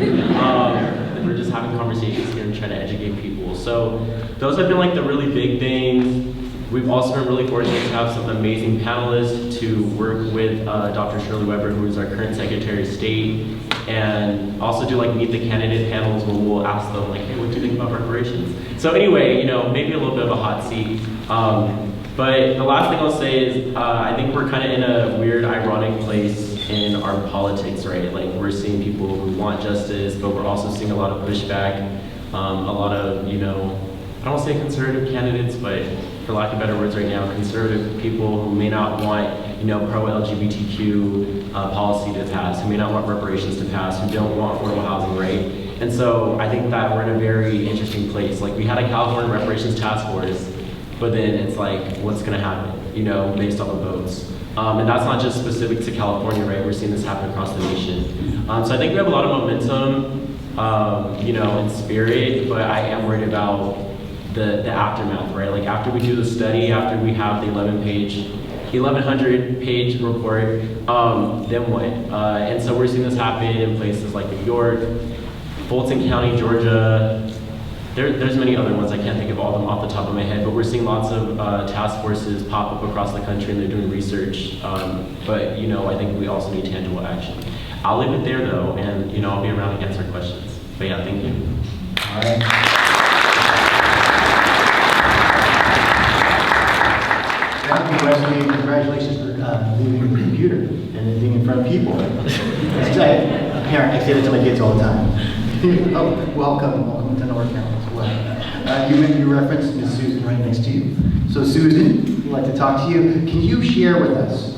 Speaker 4: We're just having conversations here and trying to educate people. So those have been like the really big things. We've also been really fortunate to have some amazing panelists to work with Dr. Shirley Weber, who is our current Secretary of State, and also do like meet the candidate panels where we'll ask them like, hey, what do you think about reparations? So anyway, you know, maybe a little bit of a hot seat. But the last thing I'll say is I think we're kind of in a weird, ironic place in our politics, right? Like we're seeing people who want justice, but we're also seeing a lot of pushback, a lot of, you know, I don't say conservative candidates, but for lack of better words right now, conservative people who may not want, pro-LGBTQ policy to pass, who may not want reparations to pass, who don't want affordable housing, right? And so I think that we're in a very interesting place. Like, we had a California reparations task force, but then it's like, what's gonna happen, based on the votes? And that's not just specific to California, right? We're seeing this happen across the nation. So I think we have a lot of momentum, in spirit, but I am worried about the aftermath, right? Like, after we do the study, after we have the 1,100 page report, then what? And so we're seeing this happen in places like New York, Fulton County, Georgia. There's many other ones. I can't think of all of them off the top of my head, but we're seeing lots of task forces pop up across the country, and they're doing research. But I think we also need tangible action. I'll leave it there though, and I'll be around to answer questions. But yeah, thank you.
Speaker 2: All right. Thank you, Wesley, and congratulations for leaving your computer and then being in front of people. A parent, I say that to my kids all the time. Welcome to North County as well. You referenced Ms. Susan right next to you. So Susan, we'd like to talk to you. Can you share with us,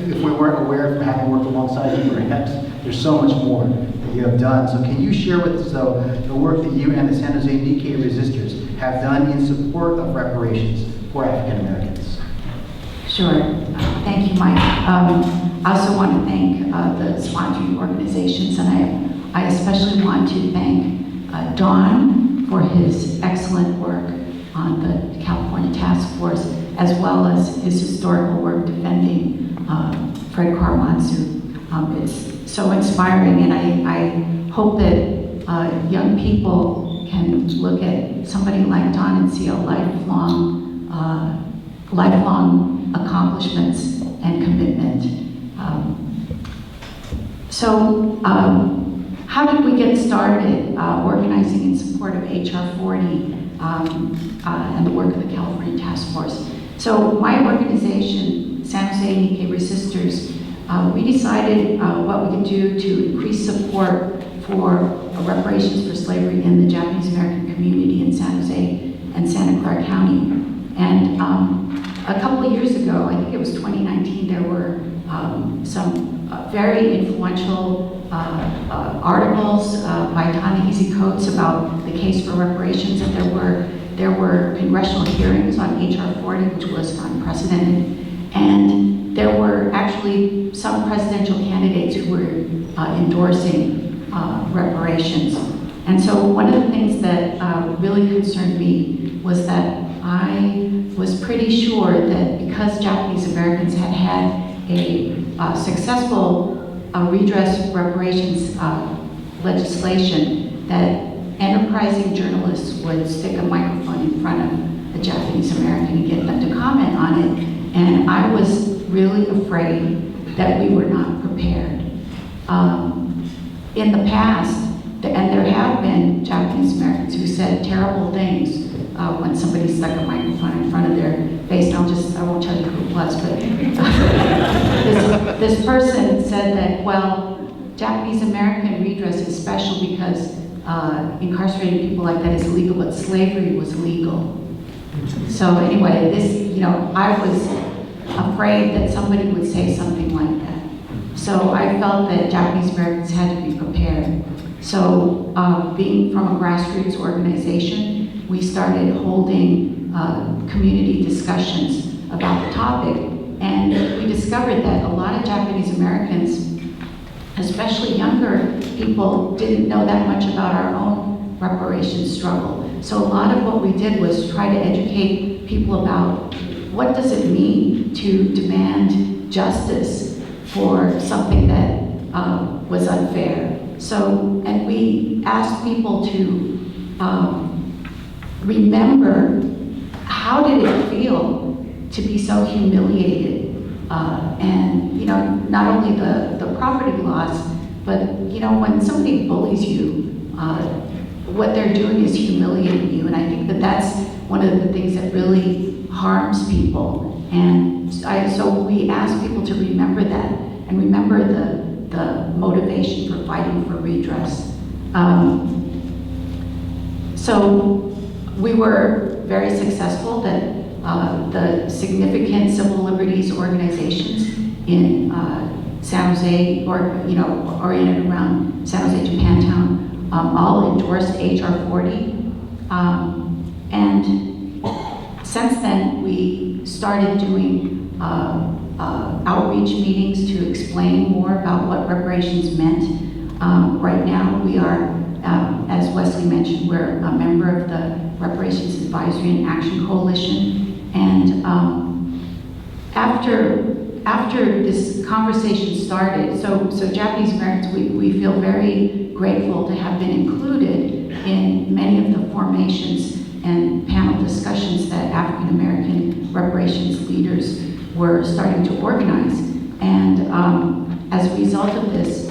Speaker 2: if we weren't aware of having worked alongside you, perhaps there's so much more that you have done. So can you share with us, though, the work that you and the San Jose Nikkei resistors have done in support of reparations for African Americans?
Speaker 5: Sure. Thank you, Mike. I also want to thank the sponsoring organizations, and I especially want to thank Don for his excellent work on the California Task Force, as well as his historical work defending Fred Korematsu. It's so inspiring, and I hope that young people can look at somebody like Don and see a lifelong accomplishments and commitment. How did we get started organizing in support of HR 40 and the work of the California Task Force? So my organization, San Jose Nikkei Resistors, we decided what we could do to increase support for reparations for slavery in the Japanese American community in San Jose and Santa Clara County. And a couple of years ago, I think it was 2019, there were some very influential articles by Ta-Nehisi Coates about the case for reparations, and there were congressional hearings on HR 40, which was unprecedented, and there were actually some presidential candidates who were endorsing reparations. And so one of the things that really concerned me was that I was pretty sure that because Japanese Americans had had a successful redress reparations legislation, that enterprising journalists would stick a microphone in front of a Japanese American and get them to comment on it. And I was really afraid that we were not prepared. In the past, and there have been Japanese Americans who said terrible things when somebody stuck a microphone in front of their face. And I won't tell you who it was, but this person said that, well, Japanese American redress is special because incarcerating people like that is illegal, but slavery was legal. So anyway, I was afraid that somebody would say something like that. So I felt that Japanese Americans had to be prepared. So being from a grassroots organization, we started holding community discussions about the topic, and we discovered that a lot of Japanese Americans, especially younger people, didn't know that much about our own reparations struggle. So a lot of what we did was try to educate people about what does it mean to demand justice for something that was unfair. So, and we asked people to remember, how did it feel to be so humiliated? And not only the property loss, but when somebody bullies you, what they're doing is humiliating you. And I think that that's one of the things that really harms people. And so we ask people to remember that and remember the motivation for fighting for redress. So We were very successful. That the significant civil liberties organizations in San Jose, or oriented around San Jose, Japantown, all endorsed HR 40. And since then, we started doing outreach meetings to explain more about what reparations meant. Right now, we are, as Wesley mentioned, we're a member of the Reparations Advisory and Action Coalition. And after this conversation started, so Japanese Americans, we feel very grateful to have been included in many of the formations and panel discussions that African American reparations leaders were starting to organize. And as a result of this,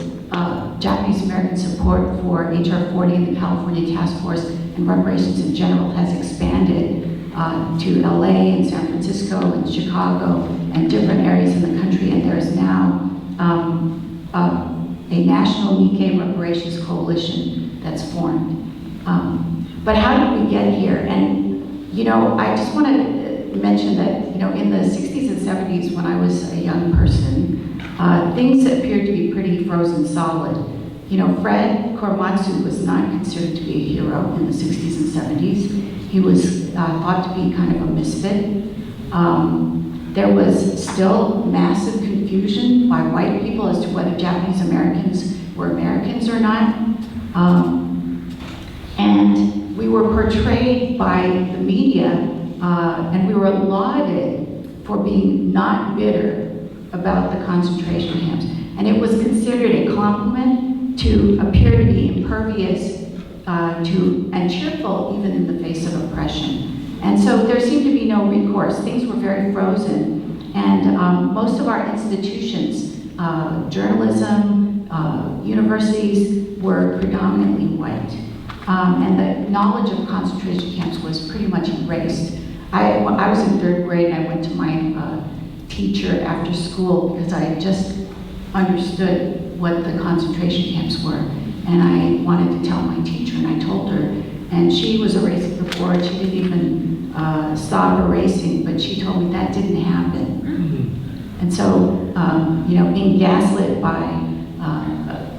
Speaker 5: Japanese American support for HR 40 and the California Task Force and reparations in general has expanded to LA and San Francisco and Chicago and different areas in the country. And there's now a national Nikkei reparations coalition that's formed. But how did we get here? And, I just want to mention that, in the 60s and 70s, when I was a young person, things appeared to be pretty frozen solid. Fred Korematsu was not considered to be a hero in the 60s and 70s. He was thought to be kind of a misfit. There was still massive confusion by white people as to whether Japanese Americans were Americans or not. And we were portrayed by the media, and we were lauded for being not bitter about the concentration camps. And it was considered a compliment to appear to be impervious and cheerful even in the face of oppression. And so there seemed to be no recourse. Things were very frozen. And most of our institutions, journalism, universities, were predominantly white. And the knowledge of concentration camps was pretty much erased. I was in 3rd grade and I went to my teacher after school because I just understood what the concentration camps were. And I wanted to tell my teacher, and I told her, and she was erasing the board. She didn't even stop erasing, but she told me that didn't happen. And so, being gaslit by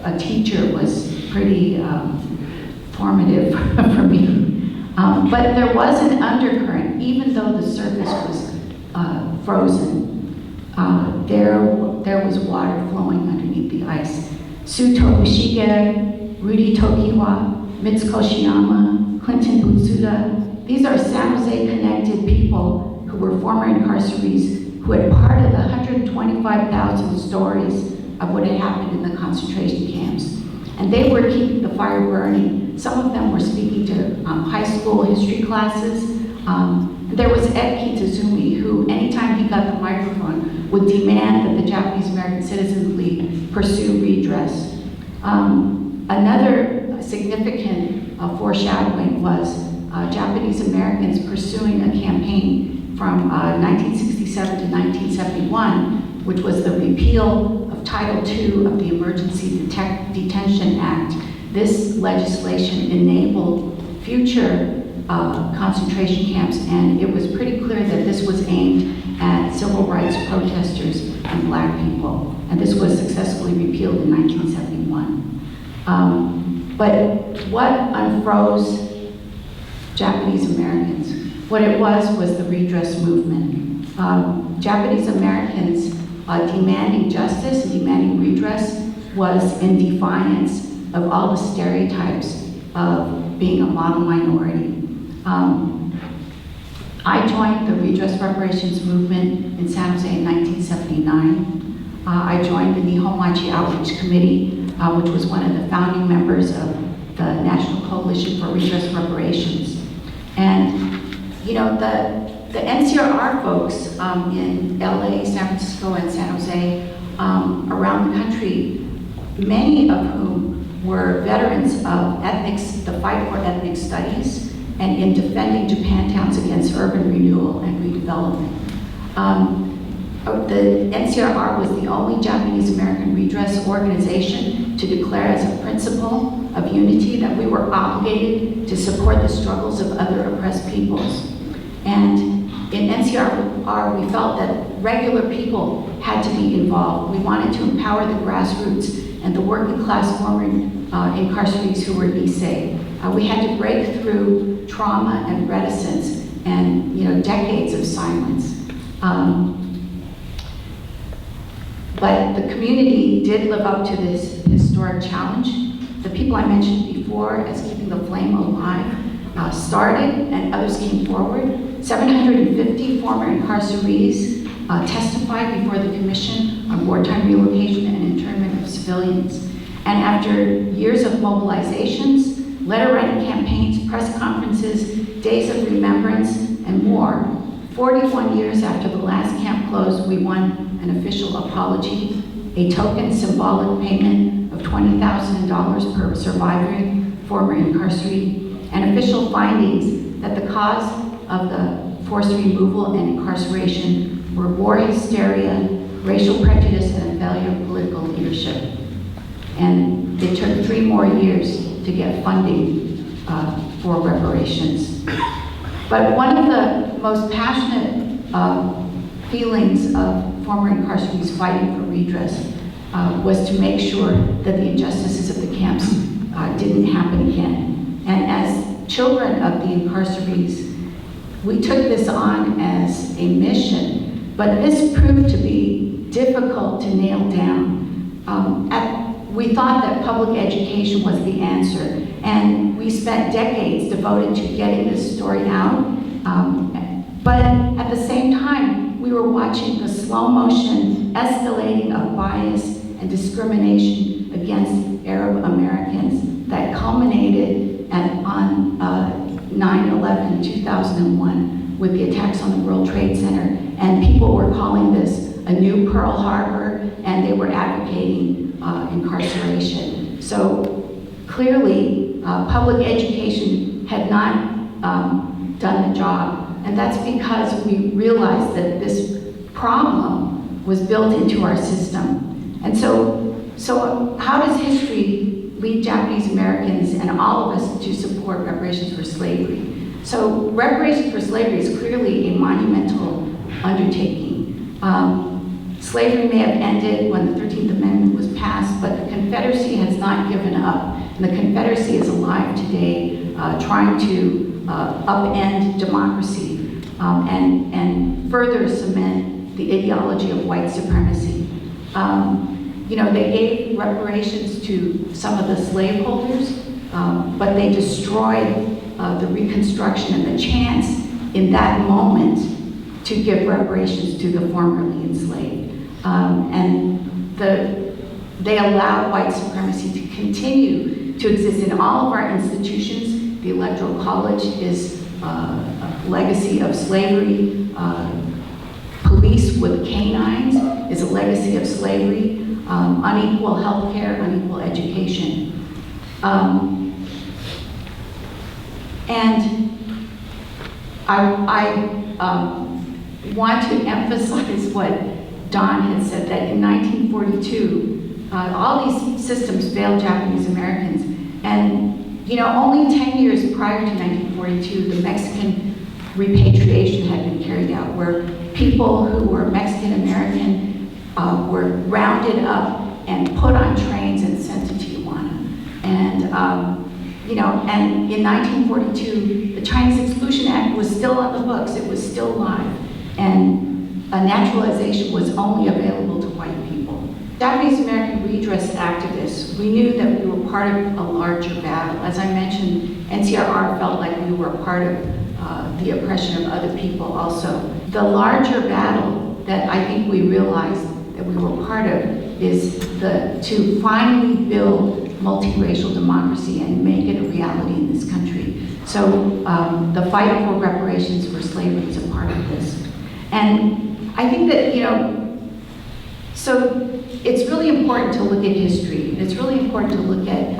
Speaker 5: a teacher was pretty formative for me. But there was an undercurrent, even though the surface was frozen. There was water flowing underneath the ice. Suto Ushige, Rudy Tokiwa, Mitsuko Shiyama, Clinton Butsuda, these are San Jose connected people who were former incarcerees who had part of the 125,000 stories of what had happened in the concentration camps. And they were keeping the fire burning. Some of them were speaking to high school history classes. There was Ed Kitazumi, who anytime he got the microphone would demand that the Japanese American Citizens League pursue redress. Another significant foreshadowing was Japanese Americans pursuing a campaign from 1967 to 1971, which was the repeal of Title II of the Emergency Detention Act. This legislation enabled future concentration camps, and it was pretty clear that this was aimed at civil rights protesters and black people. And this was successfully repealed in 1971. But what unfroze Japanese Americans? What it was the redress movement. Japanese Americans demanding justice and demanding redress was in defiance of all the stereotypes of being a model minority. I joined the redress reparations movement in San Jose in 1979. I joined the Nihonmachi Outreach Committee, which was one of the founding members of the National Coalition for Redress Reparations. And the NCRR folks in LA, San Francisco, and San Jose, around the country, many of whom were veterans of the fight for ethnic studies and in defending Japantowns against urban renewal and redevelopment. The NCRR was the only Japanese American redress organization to declare as a principle of unity that we were obligated to support the struggles of other oppressed peoples. And in NCR, we felt that regular people had to be involved. We wanted to empower the grassroots and the working class former incarcerees who were Nisei. We had to break through trauma and reticence and decades of silence. But the community did live up to this historic challenge. The people I mentioned before as keeping the flame alive started, and others came forward. 750 former incarcerees testified before the Commission on Wartime Relocation and Internment of Civilians. And after years of mobilizations, letter writing campaigns, press conferences, days of remembrance, and more, 41 years after the last camp closed, we won an official apology, a token symbolic payment of $20,000 per surviving former incarceree, and official findings that the cause of the forced removal and incarceration were war hysteria, racial prejudice, and a failure of political leadership. And it took 3 more years to get funding for reparations. But one of the most passionate feelings of former incarcerees fighting for redress was to make sure that the injustices of the camps didn't happen again. And as children of the incarcerees, we took this on as a mission, but this proved to be difficult to nail down. We thought that public education was the answer, and we spent decades devoted to getting this story out. But at the same time, we were watching the slow motion escalating of bias and discrimination against Arab Americans that culminated on 9/11/2001 with the attacks on the World Trade Center. And people were calling this a new Pearl Harbor, and they were advocating incarceration. So clearly, public education had not done the job. And that's because we realized that this problem was built into our system. And so how does history lead Japanese Americans and all of us to support reparations for slavery? So reparations for slavery is clearly a monumental undertaking. Slavery may have ended when the 13th Amendment was passed, but the Confederacy has not given up. And the Confederacy is alive today, trying to upend democracy and further cement the ideology of white supremacy. They gave reparations to some of the slaveholders, but they destroyed the Reconstruction and the chance in that moment to give reparations to the formerly enslaved. They allowed white supremacy to continue to exist in all of our institutions. The Electoral College is a legacy of slavery. Police with canines is a legacy of slavery. Unequal health care, unequal education. And I want to emphasize what Don had said, that in 1942, all these systems failed Japanese Americans. And only 10 years prior to 1942, the Mexican repatriation had been carried out, where people who were Mexican American were rounded up and put on trains and sent to Tijuana. And and in 1942, the Chinese Exclusion Act was still on the books. It was still live, and a naturalization was only available to white people. Japanese American redress activists, we knew that we were part of a larger battle. As I mentioned, NCRR felt like we were part of the oppression of other people also. The larger battle that I think we realized that we were part of is to finally build multiracial democracy and make it a reality in this country. So the fight for reparations for slavery is a part of this. And I think that, so it's really important to look at history. It's really important to look at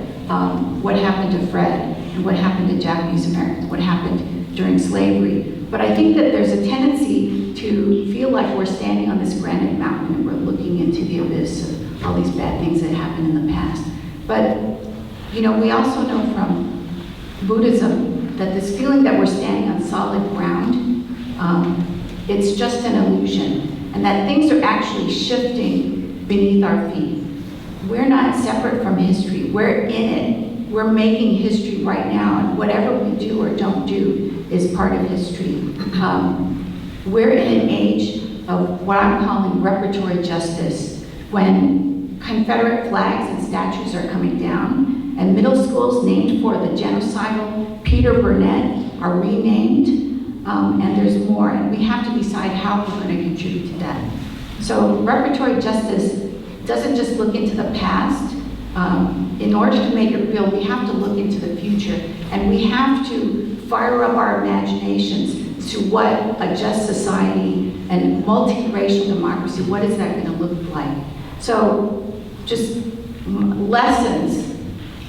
Speaker 5: what happened to Fred and what happened to Japanese Americans, what happened during slavery. But I think that there's a tendency to feel like we're standing on this granite mountain and we're looking into the abyss of all these bad things that happened in the past. But, you know, we also know from Buddhism that this feeling that we're standing on solid ground, it's just an illusion, and that things are actually shifting beneath our feet. We're not separate from history. We're in it. We're making history right now, and whatever we do or don't do is part of history. We're in an age of what I'm calling reparatory justice, when Confederate flags and statues are coming down, and middle schools named for the genocidal Peter Burnett are renamed, and there's more, and we have to decide how we're going to contribute to that. So reparatory justice doesn't just look into the past. In order to make it real, we have to look into the future, and we have to fire up our imaginations to what a just society and multiracial democracy, what is that going to look like? So just lessons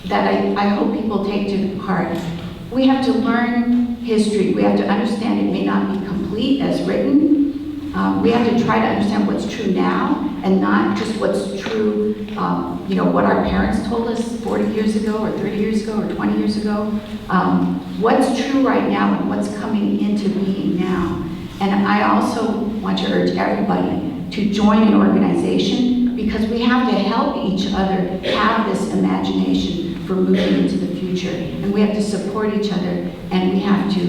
Speaker 5: that I hope people take to heart. We have to learn history. We have to understand it may not be complete as written. We have to try to understand what's true now and not just what's true, you know, what our parents told us 40 years ago or 30 years ago or 20 years ago. What's true right now and what's coming into being now. And I also want to urge everybody to join an organization, because we have to help each other have this imagination for moving into the future. And we have to support each other, and we have to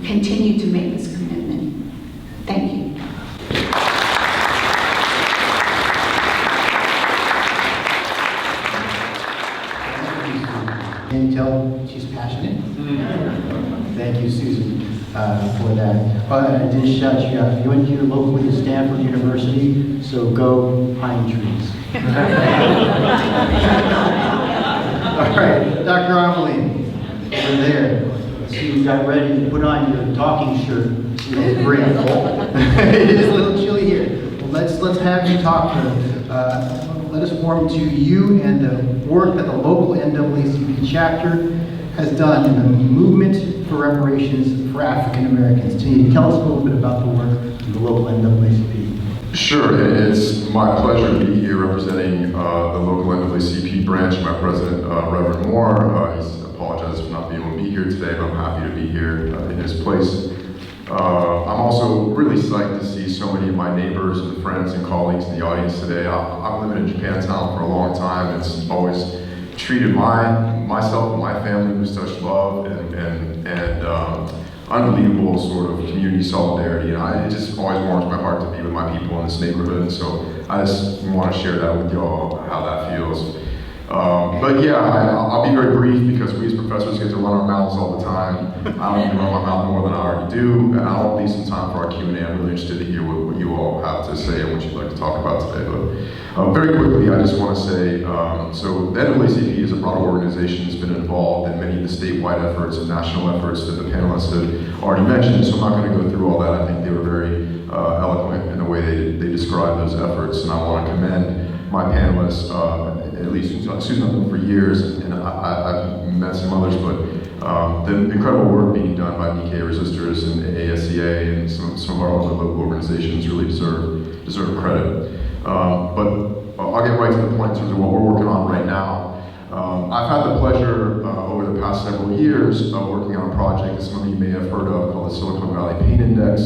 Speaker 5: continue to make this commitment. Thank you.
Speaker 2: Can you tell she's passionate? Thank you, Susan, for that. I did shout you out. If you went here locally to Stanford University, so go pine trees. All right, Dr. Aramaline, you're there. Let's see, you got ready to put on your talking shirt. It's great. It is a little chilly here. Well, let's have you talk. Let us warm to you and the work that the local NAACP chapter has done in the movement for reparations for African Americans. Can you tell us a little bit about the work of the local NAACP?
Speaker 6: Sure, it's my pleasure to be here representing the local NAACP branch. My president, Reverend Moore, he's apologized for not being able to be here today, but I'm happy to be here in his place. I'm also really psyched to see so many of my neighbors and friends and colleagues in the audience today. I've lived in Japantown for a long time. It's always treated myself and my family with such love and unbelievable sort of community solidarity. And it just always warms my heart to be with my people in this neighborhood. And so I just want to share that with y'all, how that feels. But yeah, I'll be very brief, because we as professors get to run our mouths all the time. I don't even run my mouth more than I already do, and I'll leave some time for our Q&A. I'm really interested to hear what you all have to say and what you'd like to talk about today. But very quickly, I just want to say, so the NAACP is a broad organization that's been involved in many of the statewide efforts and national efforts that the panelists have already mentioned, so I'm not going to go through all that. I think they were very eloquent in the way they described those efforts, and I want to commend my panelists, at least Susan, I've known for years, and I've met some others, but the incredible work being done by Nikkei resistors and ASCA and some of our other local organizations really deserve credit. But I'll get right to the point in terms of what we're working on right now. I've had the pleasure over the past several years of working on a project that some of you may have heard of called the Silicon Valley Pain Index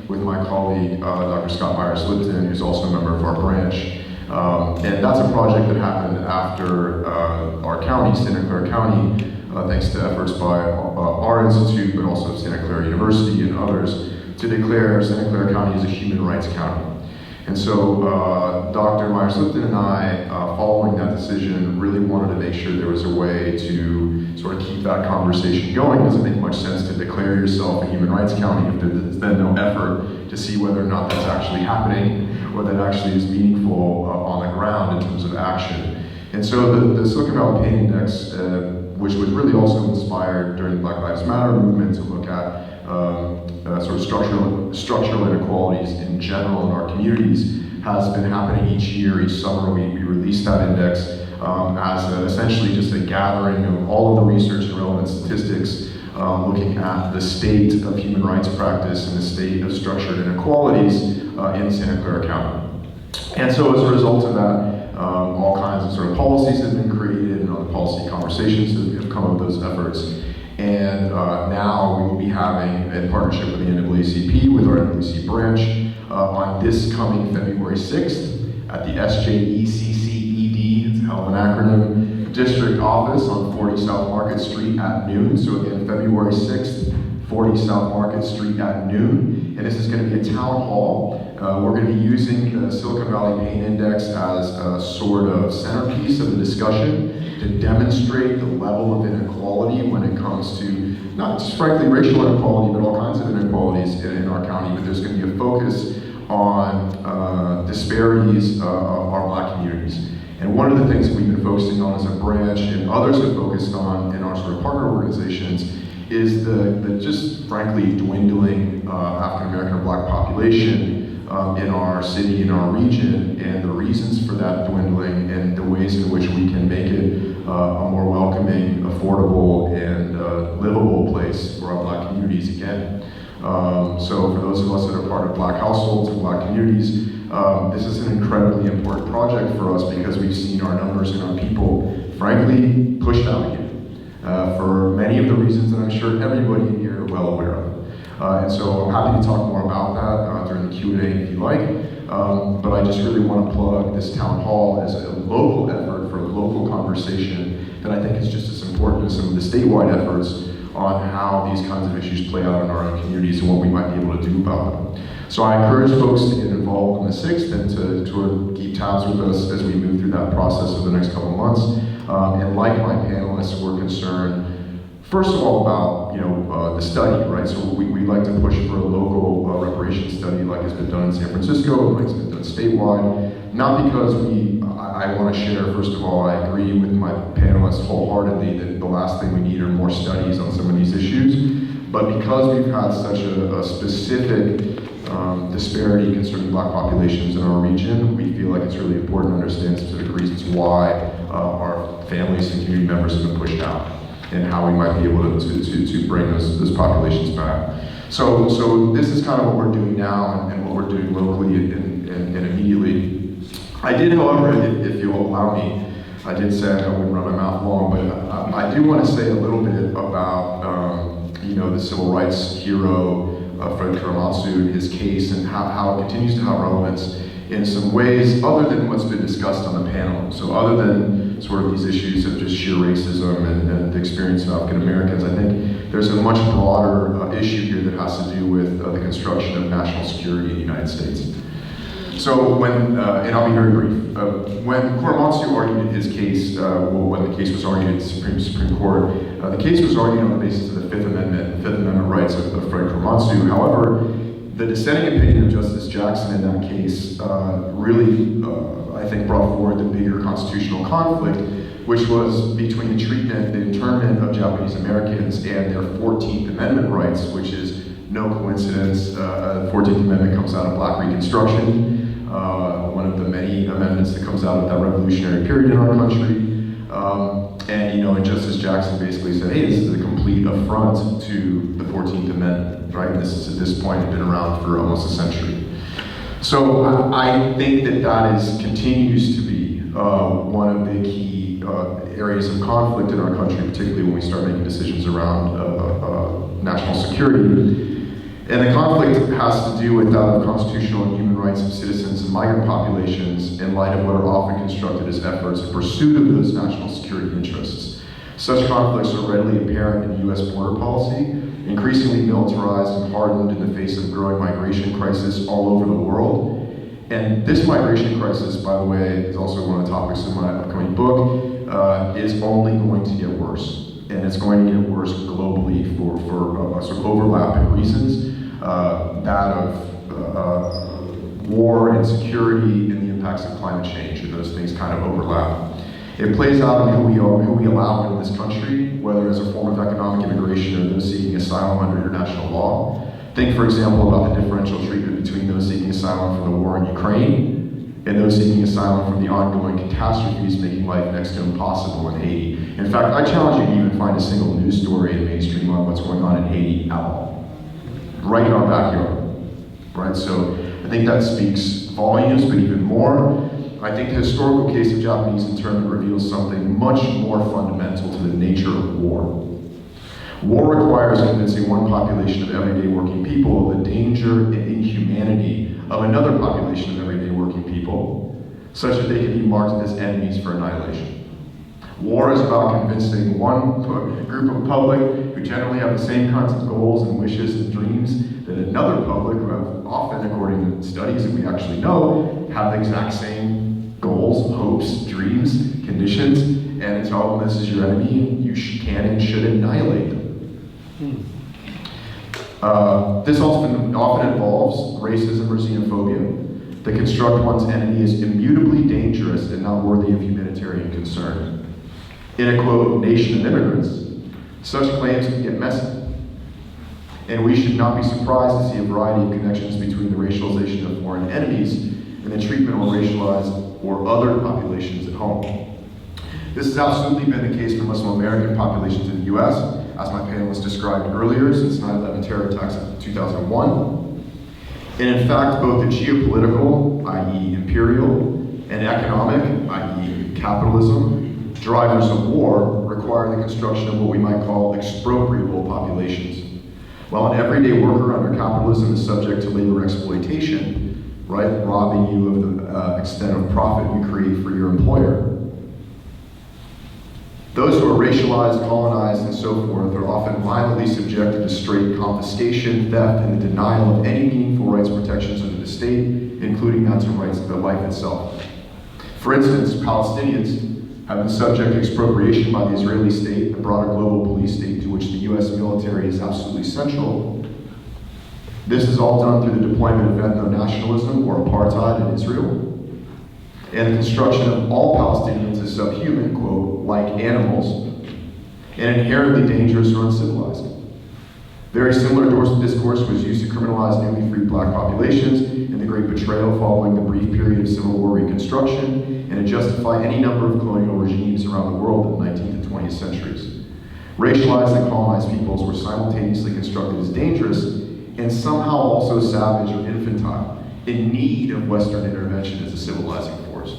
Speaker 6: with my colleague, Dr. Scott Myers-Lipton, who's also a member of our branch. And that's a project that happened after our county, Santa Clara County, thanks to efforts by our institute, but also Santa Clara University and others, to declare Santa Clara County as a human rights county. And so Dr. Myers-Lipton and I, following that decision, really wanted to make sure there was a way to sort of keep that conversation going. It doesn't make much sense to declare yourself a human rights county if there's then no effort to see whether or not that's actually happening, or that actually is meaningful on the ground in terms of action. And so the Silicon Valley Pain Index, which was really also inspired during the Black Lives Matter movement to look at sort of structural inequalities in general in our communities, has been happening each year. Each summer we release that index as essentially just a gathering of all of the research and relevant statistics looking at the state of human rights practice and the state of structured inequalities in Santa Clara County. And so as a result of that, All kinds of sort of policies have been created, and other policy conversations have come up with those efforts. And now we will be having, in partnership with the NAACP, with our NAACP branch, on this coming February 6th at the SJECCED, it's a hell of an acronym, district office on 40 South Market Street at noon. So again, February 6th, 40 South Market Street at noon. And this is going to be a town hall. We're going to be using the Silicon Valley Pain Index as a sort of centerpiece of the discussion to demonstrate the level of inequality when it comes to not just frankly racial inequality, but all kinds of inequalities in our county. But there's going to be a focus on disparities of our Black communities. And one of the things that we've been focusing on as a branch, and others have focused on in our sort of partner organizations, is the just frankly dwindling African American and Black population in our city, in our region, and the reasons for that dwindling, and the ways in which we can make it a more welcoming, affordable, and livable place for our Black communities again. So for those of us that are part of Black households and Black communities, this is an incredibly important project for us because we've seen our numbers and our people, frankly, pushed out again. For many of the reasons that I'm sure everybody in here are well aware of. And so I'm happy to talk more about that during the Q&A if you like. But I just really want to plug this town hall as a local effort for a local conversation that I think is just as important as some of the statewide efforts on how these kinds of issues play out in our own communities and what we might be able to do about them. So I encourage folks to get involved on the 6th and to keep tabs with us as we move through that process over the next couple of months. And like my panelists, we're concerned, first of all, about the study, right? So we like to push for a local reparations study like has been done in San Francisco, like it's been done statewide. Not because I want to share, first of all, I agree with my panelists wholeheartedly that the last thing we need are more studies on some of these issues, but because we've had such a specific disparity concerning Black populations in our region, we feel like it's really important to understand specific reasons why our families and community members have been pushed out, and how we might be able to bring those populations back. So this is kind of what we're doing now and what we're doing locally and immediately. I did, however, if you'll allow me, I did say I wouldn't run my mouth long, but I do want to say a little bit about the civil rights hero, Fred Korematsu, his case, and how it continues to have relevance in some ways other than what's been discussed on the panel. So other than sort of these issues of just sheer racism and the experience of African Americans, I think there's a much broader issue here that has to do with the construction of national security in the United States. So when, and I'll be very brief, when Korematsu argued his case, when the case was argued at the Supreme Court, the case was argued on the basis of the Fifth Amendment rights of Fred Korematsu. However, the dissenting opinion of Justice Jackson in that case really, I think, brought forward the bigger constitutional conflict, which was between the treatment, the internment of Japanese Americans and their 14th Amendment rights, which is no coincidence. The 14th Amendment comes out of Black Reconstruction, one of the many amendments that comes out of that revolutionary period in our country. And Justice Jackson basically said, hey, this is a complete affront to the 14th Amendment, right? And this is, at this point, been around for almost a century. So I think that continues to be one of the key areas of conflict in our country, particularly when we start making decisions around national security. And the conflict has to do with that of constitutional and human rights of citizens and migrant populations in light of what are often constructed as efforts in pursuit of those national security interests. Such conflicts are readily apparent in U.S. border policy, increasingly militarized and hardened in the face of growing migration crisis all over the world. And this migration crisis, by the way, is also one of the topics in my upcoming book, is only going to get worse. And it's going to get worse globally for sort of overlapping reasons. That of war and security and the impacts of climate change, and those things kind of overlap. It plays out in who we allow into this country, whether as a form of economic immigration or those seeking asylum under international law. Think, for example, about the differential treatment between those seeking asylum from the war in Ukraine and those seeking asylum from the ongoing catastrophes making life next to impossible in Haiti. In fact, I challenge you to even find a single news story in mainstream on what's going on in Haiti at all. Right in our backyard, right? So I think that speaks volumes, but even more, I think the historical case of Japanese internment reveals something much more fundamental to the nature of war. War requires convincing one population of everyday working people of the danger and inhumanity of another population of everyday working people, such that they can be marked as enemies for annihilation. War is about convincing one group of public who generally have the same kinds of goals and wishes and dreams that another public who have often, according to studies that we actually know, have the exact same goals, hopes, dreams, conditions, and to tell them this is your enemy and you can and should annihilate them. This often involves racism or xenophobia that construct one's enemy as immutably dangerous and not worthy of humanitarian concern. In a, quote, nation of immigrants, such claims can get messy. And we should not be surprised to see a variety of connections between the racialization of foreign enemies and the treatment of racialized or other populations at home. This has absolutely been the case for Muslim American populations in the US, as my panelists described earlier, since 9/11 terror attacks of 2001. And in fact, both the geopolitical, i.e. imperial, and economic, i.e. capitalism, drivers of war require the construction of what we might call expropriable populations. While an everyday worker under capitalism is subject to labor exploitation, right, robbing you of the extent of profit you create for your employer. Those who are racialized, colonized, and so forth are often violently subjected to straight confiscation, theft, and the denial of any meaningful rights protections under the state, including that to rights to life itself. For instance, Palestinians have been subject to expropriation by the Israeli state, the broader global police state to which the US military is absolutely central. This is all done through the deployment of ethno-nationalism or apartheid in Israel, and the construction of all Palestinians as subhuman, quote, like animals, and inherently dangerous or uncivilized. Very similar discourse was used to criminalize newly freed black populations in the Great Betrayal following the brief period of Civil War Reconstruction, and to justify any number of colonial regimes around the world in the 19th and 20th centuries. Racialized and colonized peoples were simultaneously constructed as dangerous and somehow also savage or infantile, in need of Western intervention as a civilizing force.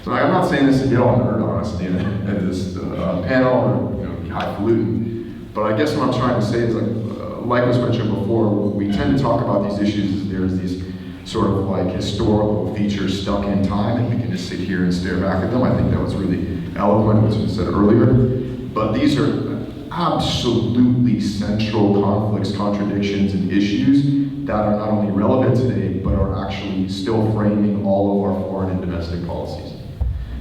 Speaker 6: So I'm not saying this to get all nerd on us at this panel or highfalutin, but I guess what I'm trying to say is, like was mentioned before, we tend to talk about these issues as there's these sort of like historical features stuck in time, and we can just sit here and stare back at them. I think that was really eloquent, what was said earlier. But these are absolutely central conflicts, contradictions, and issues that are not only relevant today, but are actually still framing all of our foreign and domestic policies.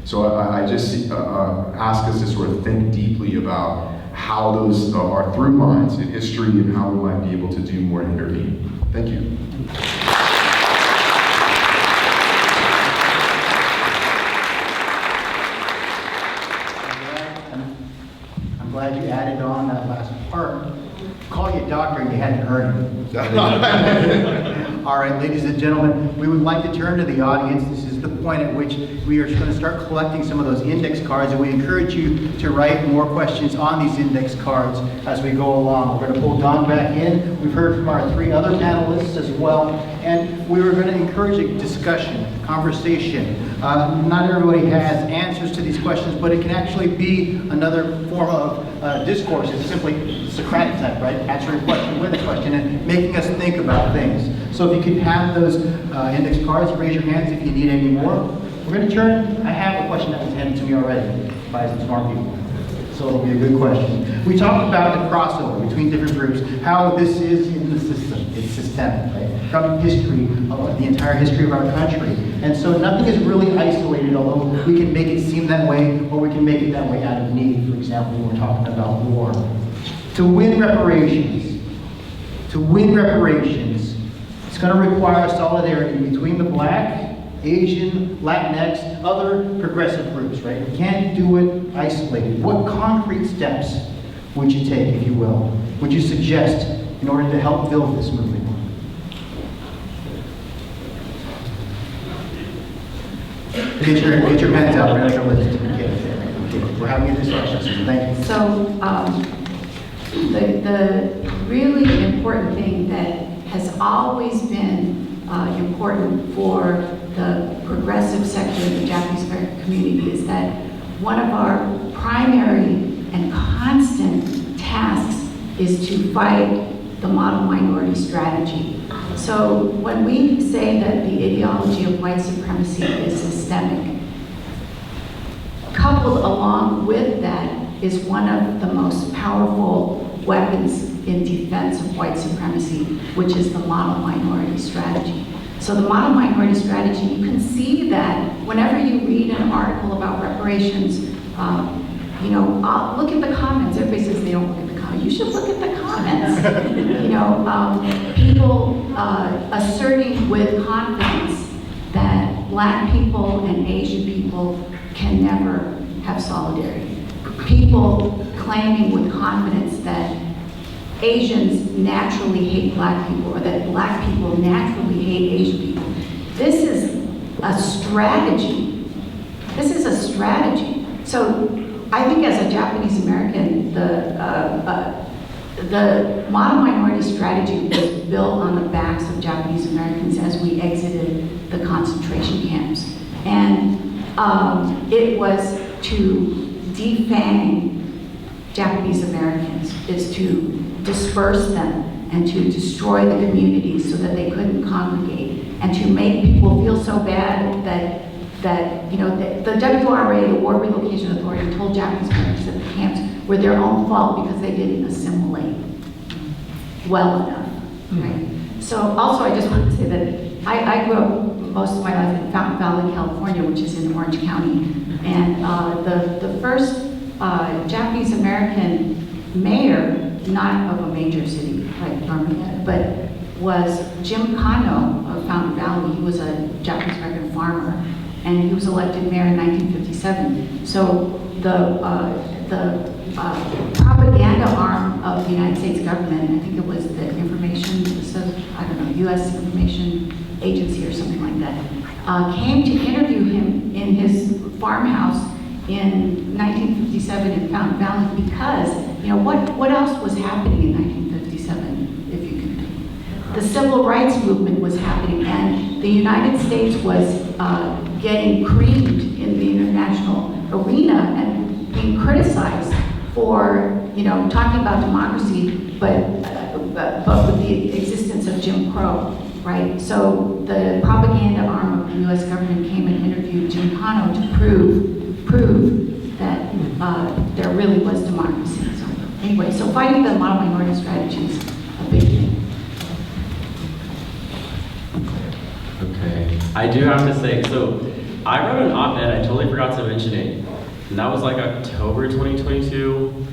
Speaker 6: So I just ask us to sort of think deeply about how those are through lines in history and how we might be able to do more to intervene. Thank you.
Speaker 2: I'm glad you added on that last part. Call you doctor, you hadn't heard it. All right, ladies and gentlemen, we would like to turn to the audience. This is the point at which we are going to start collecting some of those index cards, and we encourage you to write more questions on these index cards as we go along. We're going to pull Don back in. We've heard from our three other panelists as well, and we were going to encourage a discussion, conversation. Not everybody has answers to these questions, but it can actually be another form of discourse. It's simply Socratic type, right? Answering a question with a question and making us think about things. So if you could have those index cards, raise your hands if you need any more. We're going to turn, I have a question that was handed to me already by some smart people. So it'll be a good question. We talked about the crossover between different groups, how this is in the system. It's systemic, right? From history, the entire history of our country. And so nothing is really isolated, although we can make it seem that way, or we can make it that way out of need. For example, when we're talking about war. To win reparations, it's going to require solidarity between the Black, Asian, Latinx, other progressive groups, right? We can't do it isolated. What concrete steps would you take, if you will, would you suggest in order to help build this movement? Get your hands out, right? Okay. We're having a discussion, so thank you.
Speaker 5: So, the really important thing that has always been important for the progressive sector of the Japanese American community is that one of our primary and constant tasks is to fight the model minority strategy. So when we say that the ideology of white supremacy is systemic, coupled along with that is one of the most powerful weapons in defense of white supremacy, which is the model minority strategy. So the model minority strategy, you can see that whenever you read an article about reparations, look at the comments. Everybody says they don't look at the comments. You should look at the comments. People asserting with confidence that Black people and Asian people can never have solidarity. People claiming with confidence that Asians naturally hate Black people, or that Black people naturally hate Asian people. This is a strategy. This is a strategy. So I think as a Japanese American, the model minority strategy was built on the backs of Japanese Americans as we exited the concentration camps. And it was to defang Japanese Americans, is to disperse them and to destroy the communities so that they couldn't congregate, and to make people feel so bad that the WRA, the War Relocation Authority, told Japanese Americans that the camps were their own fault because they didn't assimilate well enough, right? So also I just want to say that I grew up most of my life in Fountain Valley, California, which is in Orange County, and the first Japanese American mayor, not of a major city like Birmingham, but was Jim Kano of Fountain Valley. He was a Japanese American farmer, and he was elected mayor in 1957. So the propaganda arm of the United States government, I think it was the U.S. Information Agency or something like that, came to interview him in his farmhouse in 1957 in Fountain Valley because, what else was happening in 1957, if you can think? The civil rights movement was happening, and the United States was getting creamed in the international arena and being criticized for, talking about democracy, but with the existence of Jim Crow, right? So the propaganda arm of the U.S. government came and interviewed Jim Kano to prove that there really was democracy. So anyway, so fighting the model minority strategy is a big thing.
Speaker 4: Okay, I do have to say, so I wrote an op-ed, I totally forgot to mention it, and that was like October 2022.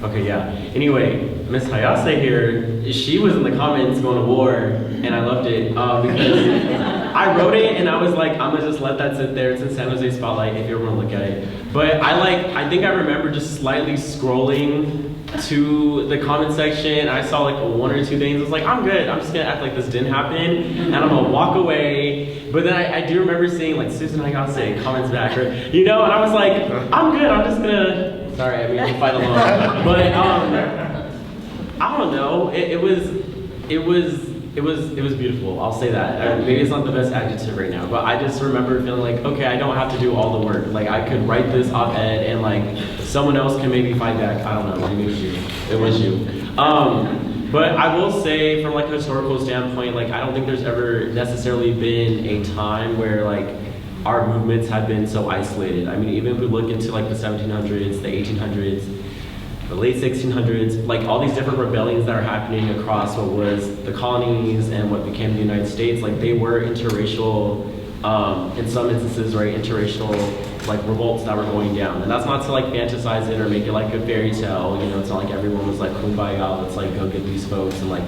Speaker 4: Okay, yeah. Anyway, Miss Hayase here, she was in the comments going to war, and I loved it because I wrote it and I was like, I'm gonna just let that sit there. It's in San Jose Spotlight if you ever want to look at it. But I think I remember just slightly scrolling to the comment section. I saw like 1 or 2 things. I was like, I'm good. I'm just gonna act like this didn't happen, and I'm gonna walk away. But then I do remember seeing like Susan Hayase comments back, or and I was like, I'm good. I'm just gonna. Sorry, I mean to fight alone. But I don't know. It was beautiful. I'll say that. Maybe it's not the best adjective right now, but I just remember feeling like, okay, I don't have to do all the work. Like I could write this op-ed and like someone else can maybe fight back. I don't know. Maybe it was you. It was you. But I will say, from like a historical standpoint, like I don't think there's ever necessarily been a time where like our movements have been so isolated. I mean, even if we look into like the 1700s, the 1800s, the late 1600s, like all these different rebellions that are happening across what was the colonies and what became the United States, like they were interracial, in some instances, right, interracial like revolts that were going down. And that's not to like fantasize it or make it like a fairy tale, it's not like everyone was like kumbaya, let's like go get these folks and like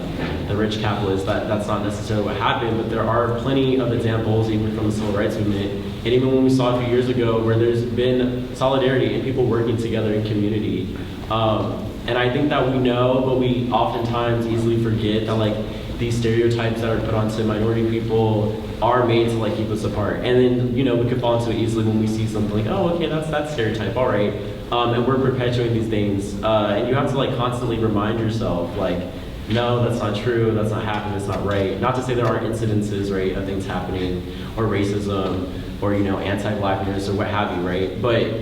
Speaker 4: the rich capitalists. That's not necessarily what happened, but there are plenty of examples even from the civil rights movement, and even when we saw a few years ago where there's been solidarity and people working together in community. And I think that we know, but we oftentimes easily forget that like these stereotypes that are put onto minority people are made to like keep us apart. And then, we could fall into it easily when we see something like, oh, okay, that's that stereotype, all right. And we're perpetuating these things. And you have to like constantly remind yourself, like, no, that's not true, that's not happening, that's not right. Not to say there aren't incidences, right, of things happening, or racism, or, you know, anti-blackness, or what have you, right? But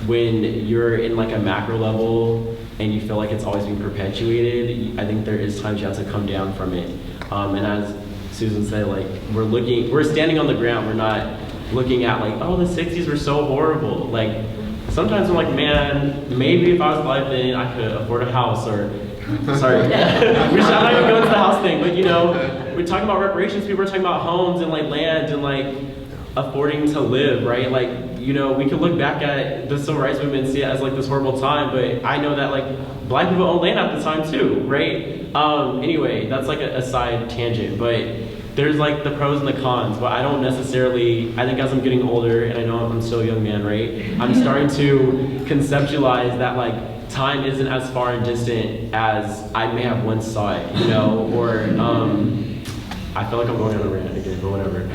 Speaker 4: when you're in like a macro level and you feel like it's always being perpetuated, I think there is times you have to come down from it. And as Susan said, like, we're standing on the ground, we're not looking at like, oh, the 60s were so horrible. Like, sometimes I'm like, man, maybe if I was alive then I could afford a house, or, sorry, I'm not even going to the house thing, but you know, we're talking about reparations, people are talking about homes and like land and like affording to live, right? Like, you know, we could look back at the civil rights movement and see it as like this horrible time, but I know that like black people owned land at the time too, right? Anyway, that's like a side tangent, but there's like the pros and the cons, but I don't necessarily, I think as I'm getting older, and I know I'm still a young man, right? I'm starting to conceptualize that like time isn't as far and distant as I may have once saw it, you know, or I feel like I'm going on a rant again, but whatever.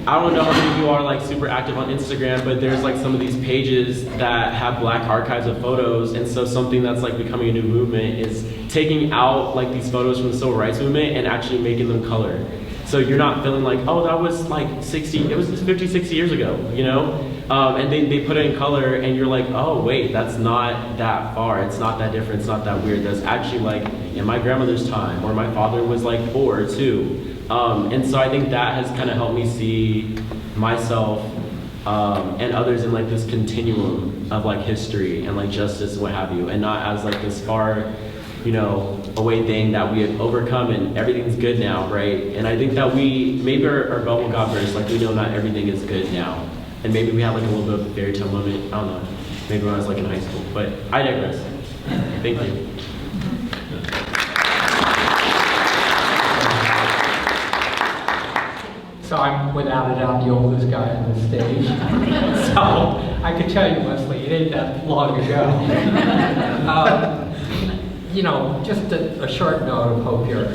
Speaker 4: I don't know how many of you are like super active on Instagram, but there's like some of these pages that have black archives of photos, and so something that's like becoming a new movement is taking out like these photos from the civil rights movement and actually making them color. So you're not feeling like, oh, that was like 50, 60 years ago, you know? And they put it in color and you're like, oh wait, that's not that far, it's not that different, it's not that weird. That's actually like in my grandmother's time, or my father was like 4 or 2. And so I think that has kind of helped me see myself and others in like this continuum of like history and like justice and what have you, and not as like this far, you know, away thing that we have overcome and everything's good now, right? And I think that we maybe our bubble got burst, like we know not everything is good now, and maybe we had like a little bit of a fairy tale moment. I don't know, maybe when I was like in high school, but I digress. Thank you.
Speaker 3: So I'm without a doubt the oldest guy on the stage. So I could tell you, Wesley, it ain't that long ago. You know, just a short note of hope here.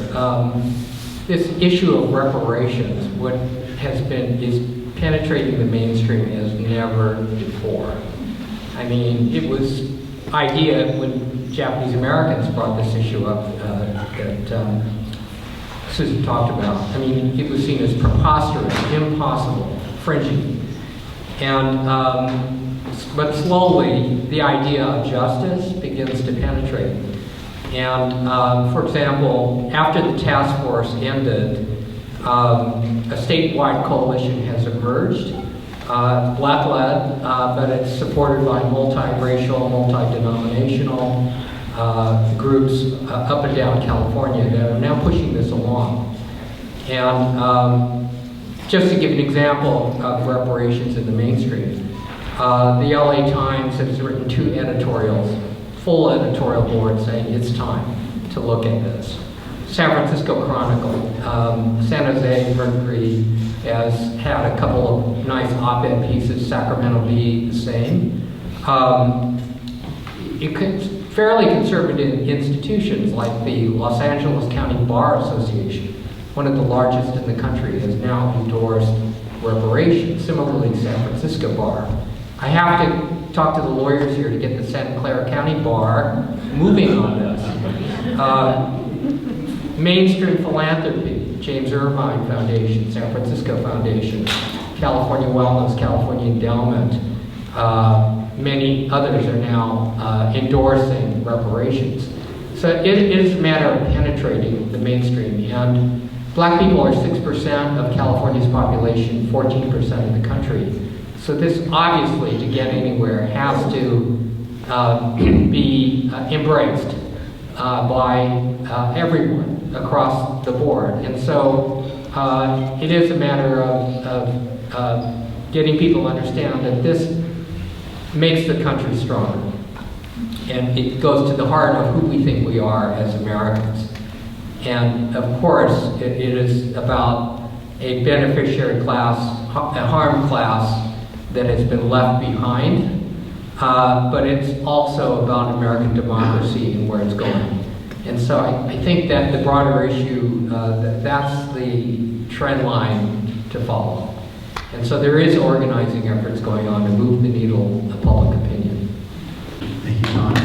Speaker 3: This issue of reparations, what is penetrating the mainstream as never before. I mean, it was idea when Japanese Americans brought this issue up that Susan talked about. I mean, it was seen as preposterous, impossible, fringy. And, but slowly, the idea of justice begins to penetrate. And, for example, after the task force ended, a statewide coalition has emerged, black-led, but it's supported by multiracial, multi-denominational groups up and down California that are now pushing this along. And just to give an example of reparations in the mainstream, the LA Times has written 2 editorials, full editorial board saying it's time to look at this. San Francisco Chronicle, San Jose Mercury has had a couple of nice op-ed pieces, Sacramento Bee the same. Fairly conservative institutions like the Los Angeles County Bar Association, one of the largest in the country, has now endorsed reparations. Similarly, San Francisco Bar. I have to talk to the lawyers here to get the Santa Clara County Bar moving on this. Mainstream philanthropy, James Irvine Foundation, San Francisco Foundation, California Wellness, California Endowment, many others are now endorsing reparations. So it is a matter of penetrating the mainstream. And black people are 6% of California's population, 14% of the country. So this obviously, to get anywhere, has to be embraced by everyone across the board. And so it is a matter of getting people to understand that this makes the country stronger. And it goes to the heart of who we think we are as Americans. And of course, it is about a beneficiary class, a harm class that has been left behind, but it's also about American democracy and where it's going. And so I think that the broader issue, that's the trend line to follow. And so there is organizing efforts going on to move the needle of public opinion.
Speaker 2: Thank you, John.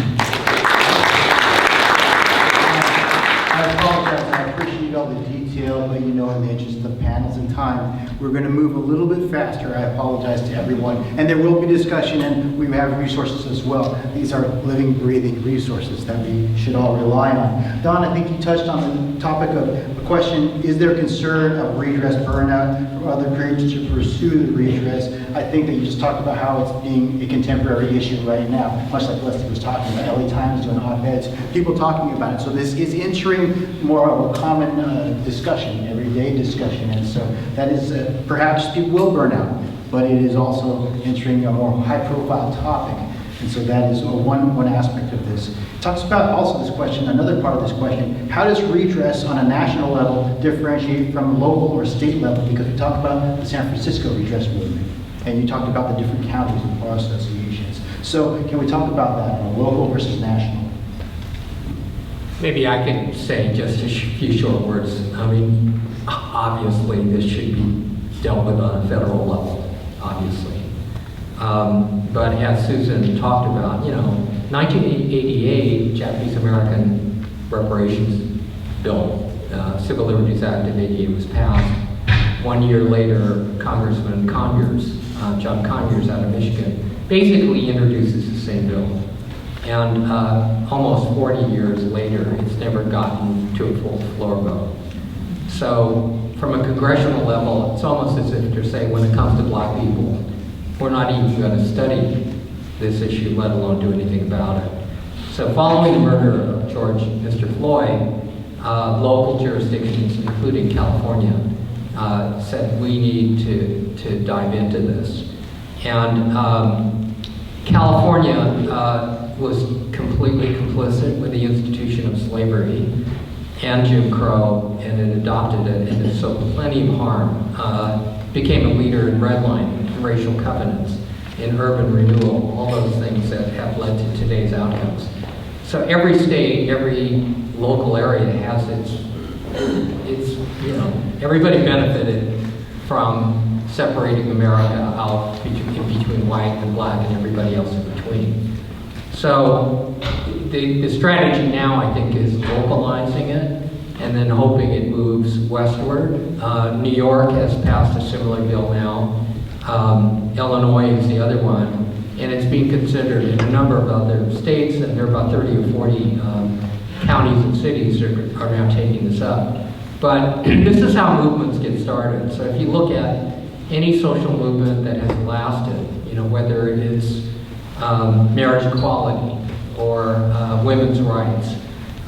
Speaker 2: detail, but in the interest of the panels and time, we're going to move a little bit faster. I apologize to everyone. And there will be discussion, and we have resources as well. These are living, breathing resources that we should all rely on. Don, I think you touched on the topic of the question, is there concern of redress burnout from other groups to pursue the redress? I think that you just talked about how it's being a contemporary issue right now, much like Wesley was talking about. LA Times doing op-eds, people talking about it. So this is entering more of a common discussion, everyday discussion. And so that is, perhaps people will burn out, but it is also entering a more high-profile topic. And so that is one aspect of this. It talks about also this question, another part of this question, how does redress on a national level differentiate from local or state level? Because we talked about the San Francisco redress movement, and you talked about the different counties and bar associations. So can we talk about that on a local versus national?
Speaker 3: Maybe I can say just a few short words. I mean, obviously this should be dealt with on a federal level, obviously. But as Susan talked about, 1988, Japanese American Reparations Bill, Civil Liberties Act of '88 was passed. 1 year later, Congressman Conyers, John Conyers out of Michigan, basically introduces the same bill. And almost 40 years later, it's never gotten to a full floor vote. So from a congressional level, it's almost as if they're saying when it comes to black people, we're not even going to study this issue, let alone do anything about it. So following the murder of Mr. Floyd, local jurisdictions, including California, said we need to dive into this. And California was completely complicit with the institution of slavery and Jim Crow, and it adopted it, and it so plenty of harm. Became a leader in redlining, racial covenants, in urban renewal, all those things that have led to today's outcomes. So every state, every local area has its everybody benefited from separating America out between white and black and everybody else in between. So the strategy now, I think, is localizing it and then hoping it moves westward. New York has passed a similar bill now. Illinois is the other one, and it's being considered in a number of other states, and there are about 30 or 40 counties and cities are now taking this up. But this is how movements get started. So if you look at any social movement that has lasted, whether it is marriage equality or women's rights,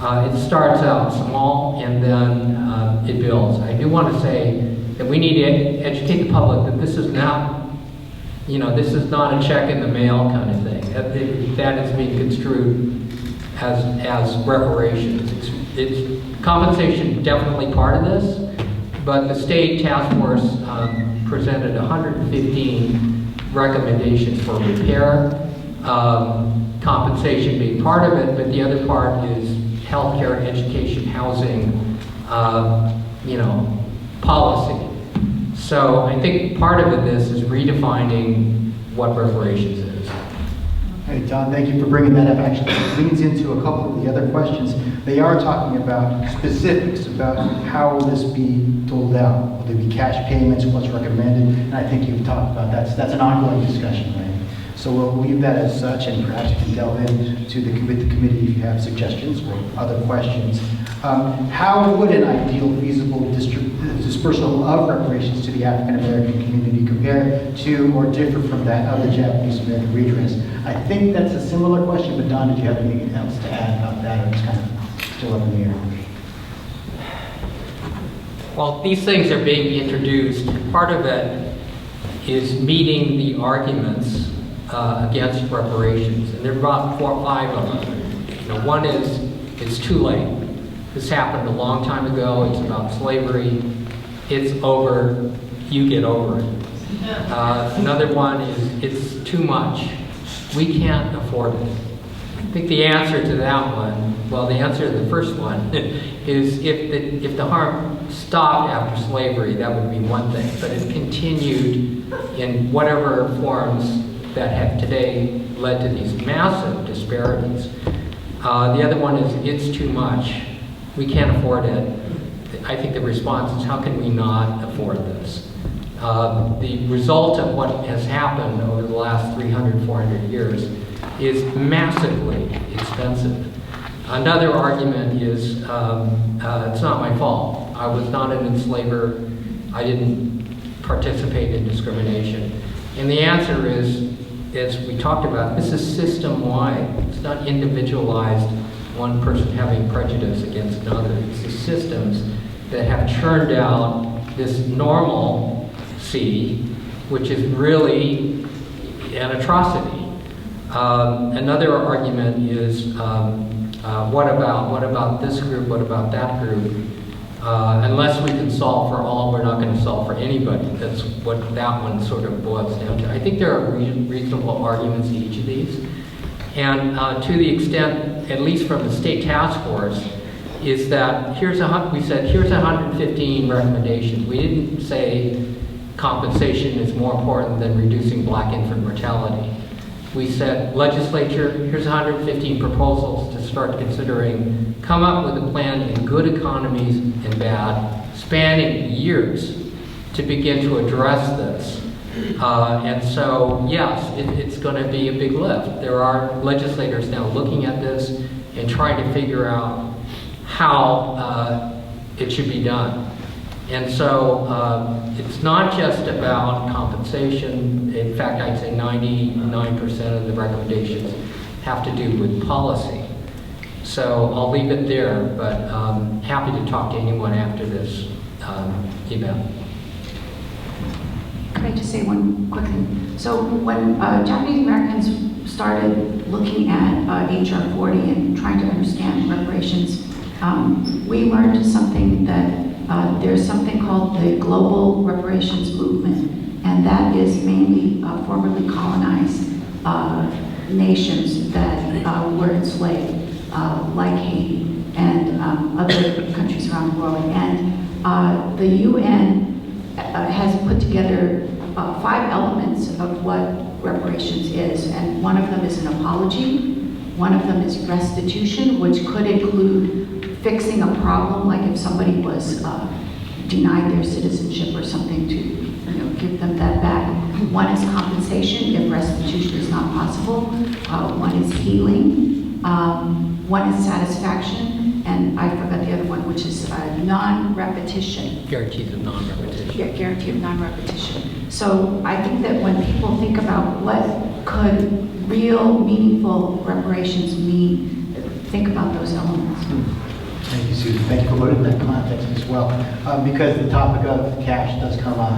Speaker 3: it starts out small and then it builds. I do want to say that we need to educate the public that this is not, this is not a check in the mail kind of thing. That is being construed as reparations. It's compensation, definitely part of this, but the state task force presented 115 recommendations for repair, compensation being part of it, but the other part is healthcare, education, housing, policy. So I think part of this is redefining what reparations is.
Speaker 2: Hey, Don, thank you for bringing that up. Actually, it leads into a couple of the other questions. They are talking about specifics about how will this be doled out. Will there be cash payments? What's recommended? And I think you've talked about that. That's an ongoing discussion, right? So we'll leave that as such, and perhaps you can delve into the committee if you have suggestions or other questions. How would an ideal, feasible dispersal of reparations to the African American community compare to or differ from that of the Japanese American redress? I think that's a similar question, but Don, did you have anything else to add about that, or it's kind of still up in the air?
Speaker 3: Well, these things are being introduced. Part of it is meeting the arguments against reparations, and there are about 4 or 5 of them. One is it's too late. This happened a long time ago. It's about slavery. It's over. You get over it. Another one is it's too much. We can't afford it. I think the answer to that one, well, the answer to the first one is if the harm stopped after slavery, that would be one thing, but it continued in whatever forms that have today led to these massive disparities. The other one is it's too much. We can't afford it. I think the response is, how can we not afford this? The result of what has happened over the last 300, 400 years is massively expensive. Another argument is, it's not my fault. I was not an enslaver. I didn't participate in discrimination. And the answer is, as we talked about, this is system-wide. It's not individualized, one person having prejudice against another. It's the systems that have churned out this normalcy, which is really an atrocity. Another argument is, what about this group? What about that group? Unless we can solve for all, we're not going to solve for anybody. That's what that one sort of boils down to. I think there are reasonable arguments to each of these. And to the extent, at least from the state task force, is that we said, here's 115 recommendations. We didn't say compensation is more important than reducing black infant mortality. We said, legislature, here's 115 proposals to start considering, come up with a plan in good economies and bad, spanning years to begin to address this. And so, yes, it's going to be a big lift. There are legislators now looking at this and trying to figure out how it should be done. And so it's not just about compensation. In fact, I'd say 99% of the recommendations have to do with policy. So I'll leave it there, but happy to talk to anyone after this event.
Speaker 5: Could I just say one quick thing? So when Japanese Americans started looking at HR 40 and trying to understand reparations, we learned something that there's something called the Global Reparations Movement, and that is mainly formerly colonized nations that were enslaved, like Haiti and other countries around the world. And the UN has put together 5 elements of what reparations is, and one of them is an apology, one of them is restitution, which could include fixing a problem, like if somebody was denied their citizenship or something, to give them that back. One is compensation if restitution is not possible. One is healing. One is satisfaction, and I forgot the other one, which is non-repetition.
Speaker 3: Guarantees of non-repetition.
Speaker 5: Yeah, guarantee of non-repetition. So I think that when people think about what could real, meaningful reparations mean, think about those elements.
Speaker 2: Thank you, Susan. Thank you for putting that context as well, because the topic of cash does come up.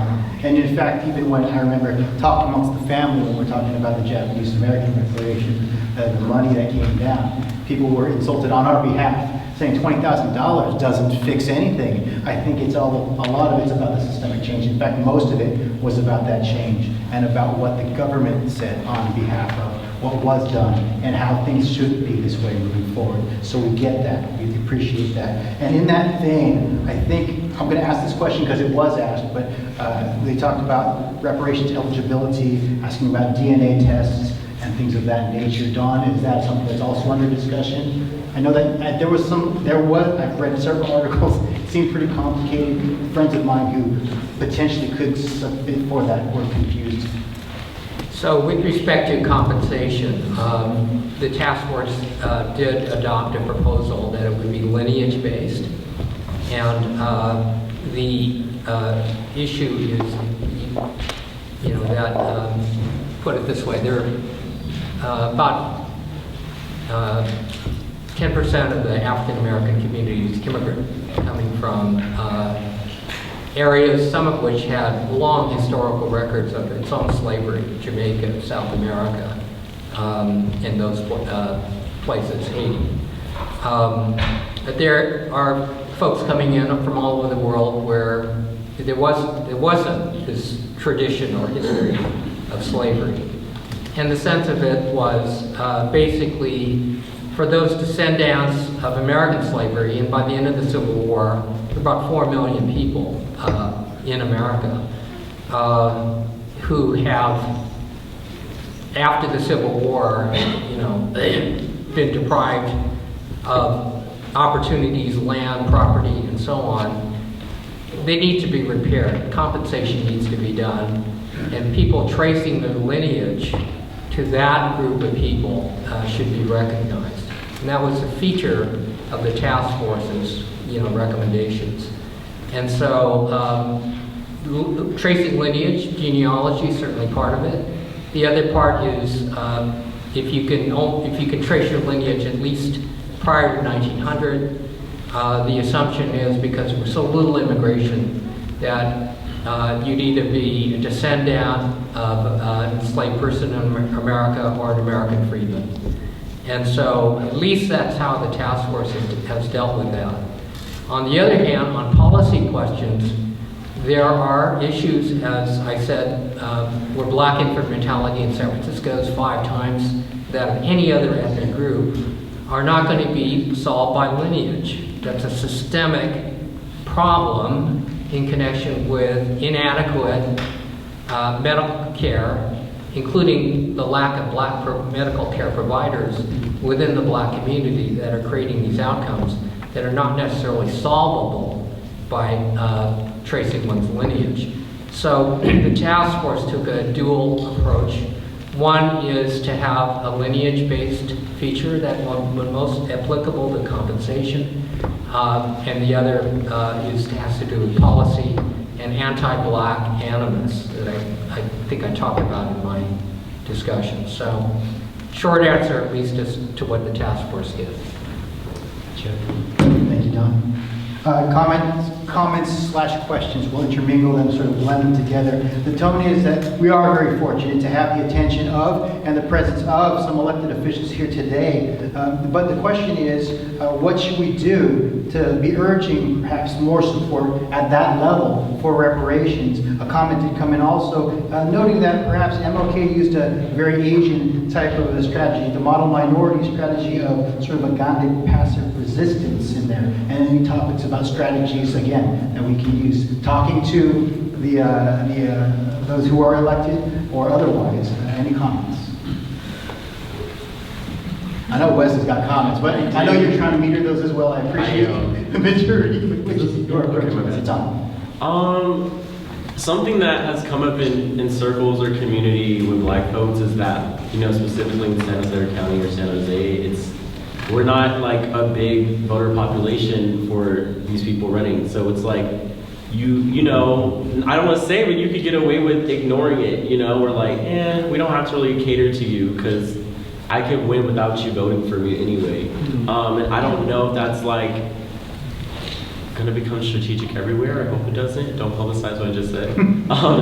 Speaker 2: And in fact, even when I remember talking amongst the family when we're talking about the Japanese American reparation, the money that came down, people were insulted on our behalf, saying $20,000 doesn't fix anything. I think a lot of it's about the systemic change. In fact, most of it was about that change and about what the government said on behalf of what was done and how things should be this way moving forward. So we get that, we appreciate that. And in that vein, I think, I'm gonna ask this question because it was asked, but they talked about reparations eligibility, asking about DNA tests and things of that nature. Dawn, is that something that's also under discussion? I know that I've read several articles, it seemed pretty complicated. Friends of mine who potentially could submit for that were confused.
Speaker 3: So with respect to compensation, the task force did adopt a proposal that it would be lineage-based. And the issue is, that, put it this way, there are about 10% of the African-American communities coming from areas, some of which had long historical records of its own slavery, Jamaica, South America, and those places, Haiti. But there are folks coming in from all over the world where there wasn't this tradition or history of slavery. And the sense of it was basically for those descendants of American slavery, and by the end of the Civil War, there were about 4 million people in America who have, after the Civil War, been deprived of opportunities, land, property, and so on, they need to be repaired. Compensation needs to be done, and people tracing their lineage to that group of people should be recognized. And that was a feature of the task force's, recommendations. And so tracing lineage, genealogy is certainly part of it. The other part is if you can trace your lineage at least prior to 1900, the assumption is because there was so little immigration that you'd either be a descendant of an enslaved person in America or an American freedman. And so at least that's how the task force has dealt with that. On the other hand, on policy questions, there are issues, as I said, where black infant mortality in San Francisco is 5 times that of any other ethnic group, are not going to be solved by lineage. That's a systemic problem in connection with inadequate medical care, including the lack of black medical care providers within the black community that are creating these outcomes that are not necessarily solvable by tracing one's lineage. So the task force took a dual approach. One is to have a lineage-based feature that would most applicable to compensation, and the other has to do with policy and anti-black animus that I think I talked about in my discussion. So, short answer, at least, as to what the task force did.
Speaker 2: Thank you, Don. Comments/questions. We'll intermingle them, sort of blend them together. The tone is that we are very fortunate to have the attention of and the presence of some elected officials here today. But the question is, what should we do to be urging perhaps more support at that level for reparations? A comment did come in also, noting that perhaps MLK used a very Asian type of a strategy, the model minority strategy of sort of a Gandhic passive resistance in there, and any topics about strategies, again, that we can use. Talking to those who are elected or otherwise. Any comments? I know Wes has got comments, but I know you're trying to meter those as well. I appreciate the maturity with which you're approaching this.
Speaker 4: Something that has come up in circles or community with black folks is that, specifically in Santa Clara County or San Jose, we're not like a big voter population for these people running. So it's like, I don't want to say, but you could get away with ignoring it. We're like, we don't have to really cater to you because I could win without you voting for me anyway. And I don't know if that's like going to become strategic everywhere. I hope it doesn't. Don't publicize what I just said.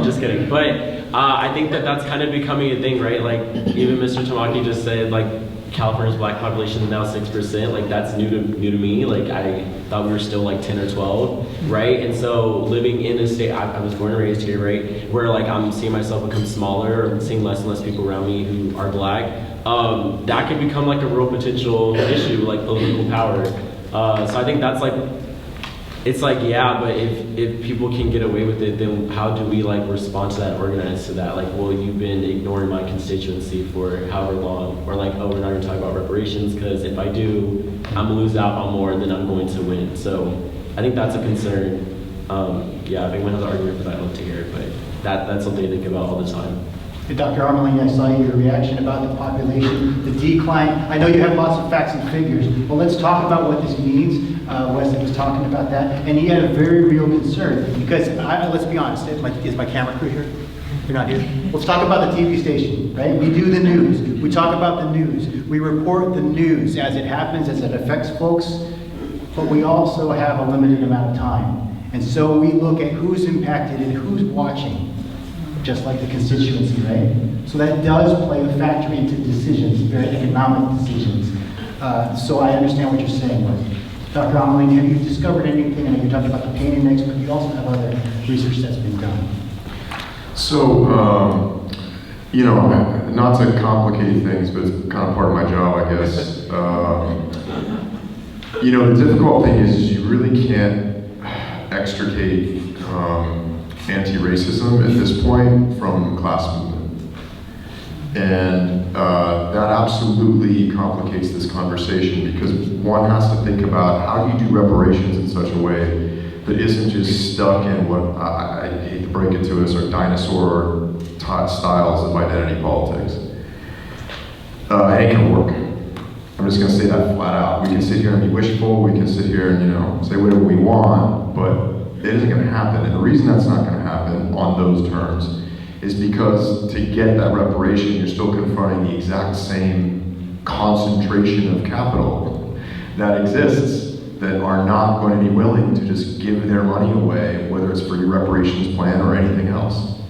Speaker 4: Just kidding. But I think that's kind of becoming a thing, right? Like even Mr. Tamaki just said, like, California's black population is now 6%. Like that's new to me. Like I thought we were still like 10 or 12, right? And so living in a state, I was born and raised here, right? Where like I'm seeing myself become smaller, or seeing less and less people around me who are black. That could become like a real potential issue, like political power. So I think that's like, it's like, yeah, but if people can get away with it, then how do we like respond to that and organize to that? Like, well, you've been ignoring my constituency for however long, or like, oh, we're not gonna talk about reparations because if I do, I'm gonna lose out on more than I'm going to win. So I think that's a concern. Yeah, if anyone has an argument for that, I'd love to hear it, but that's something to think about all the time.
Speaker 2: Hey, Dr. Aramaline, I saw your reaction about the population, the decline. I know you have lots of facts and figures. Well, let's talk about what this means. Wesley was talking about that, and he had a very real concern because, let's be honest, is my camera crew here? You're not here? Let's talk about the TV station, right? We do the news. We talk about the news. We report the news as it happens, as it affects folks, but we also have a limited amount of time. And so we look at who's impacted and who's watching, just like the constituency, right? So that does play a factor into decisions, very economic decisions. So I understand what you're saying, Wesley. Dr. Aramaline, have you discovered anything? I know you talked about the pain index, but you also have other research that's been done.
Speaker 6: So, not to complicate things, but it's kind of part of my job, I guess. The difficult thing is you really can't extricate anti-racism at this point from class movement. And that absolutely complicates this conversation because one has to think about how do you do reparations in such a way that isn't just stuck in what I hate to break it to us are dinosaur styles of identity politics. It ain't gonna work. I'm just gonna say that flat out. We can sit here and be wishful, we can sit here and, you know, say whatever we want, but it isn't gonna happen. And the reason that's not gonna happen on those terms is because to get that reparation, you're still confronting the exact same concentration of capital that exists that are not going to be willing to just give their money away, whether it's for your reparations plan or anything else.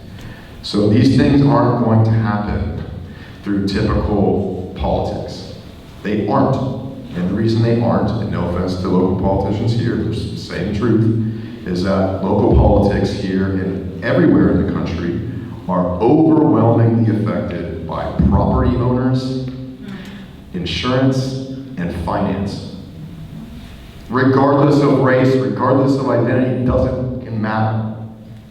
Speaker 6: So these things aren't going to happen through typical politics. They aren't. And the reason they aren't, and no offense to local politicians here, they're saying the truth, is that local politics here and everywhere in the country are overwhelmingly affected by property owners, insurance, and finance. Regardless of race, regardless of identity, it doesn't matter.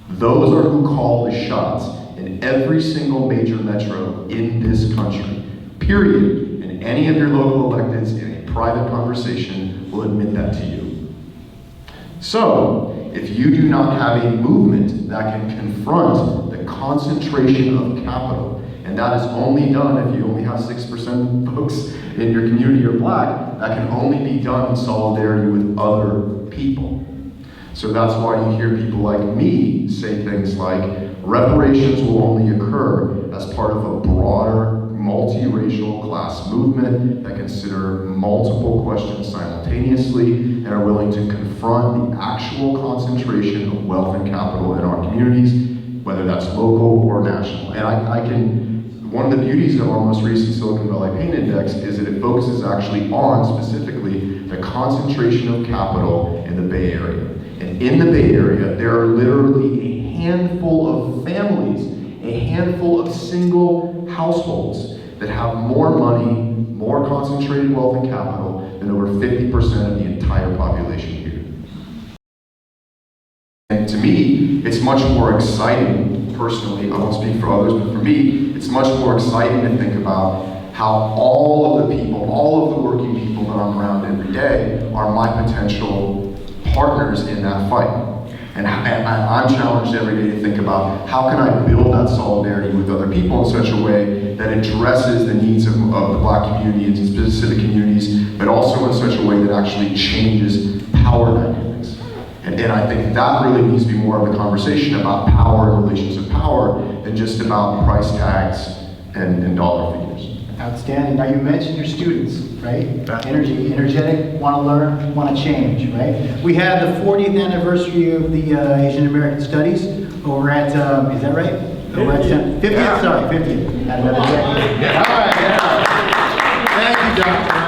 Speaker 6: Those are who call the shots in every single major metro in this country, period. And any of your local electeds in a private conversation will admit that to you. So, if you do not have a movement that can confront the concentration of capital, and that is only done if you only have 6% of folks in your community are black, that can only be done in solidarity with other people. So that's why you hear people like me say things like, reparations will only occur as part of a broader, multiracial class movement that consider multiple questions simultaneously and are willing to confront the actual concentration of wealth and capital in our communities, whether that's local or national. And one of the beauties of our most recent Silicon Valley Pain Index is that it focuses actually on, specifically, the concentration of capital in the Bay Area. And in the Bay Area, there are literally a handful of families, a handful of single households that have more money, more concentrated wealth and capital than over 50% of the entire population here. And to me, it's much more exciting, personally, I won't speak for others, but for me, it's much more exciting to think about how all of the people, all of the working people that I'm around every day are my potential partners in that fight. And I'm challenged every day to think about how can I build that solidarity with other people in such a way that addresses the needs of the black community and specific communities, but also in such a way that actually changes power dynamics. And I think that really needs to be more of a conversation about power and relations of power than just about price tags and dollar figures.
Speaker 2: Outstanding. Now you mentioned your students, right? Energetic, want to learn, want to change, right? We had the 40th anniversary of the Asian American Studies over at, is that right? 50th, 50th. Had another decade. Yeah. All right, yeah. Thank you, Doctor.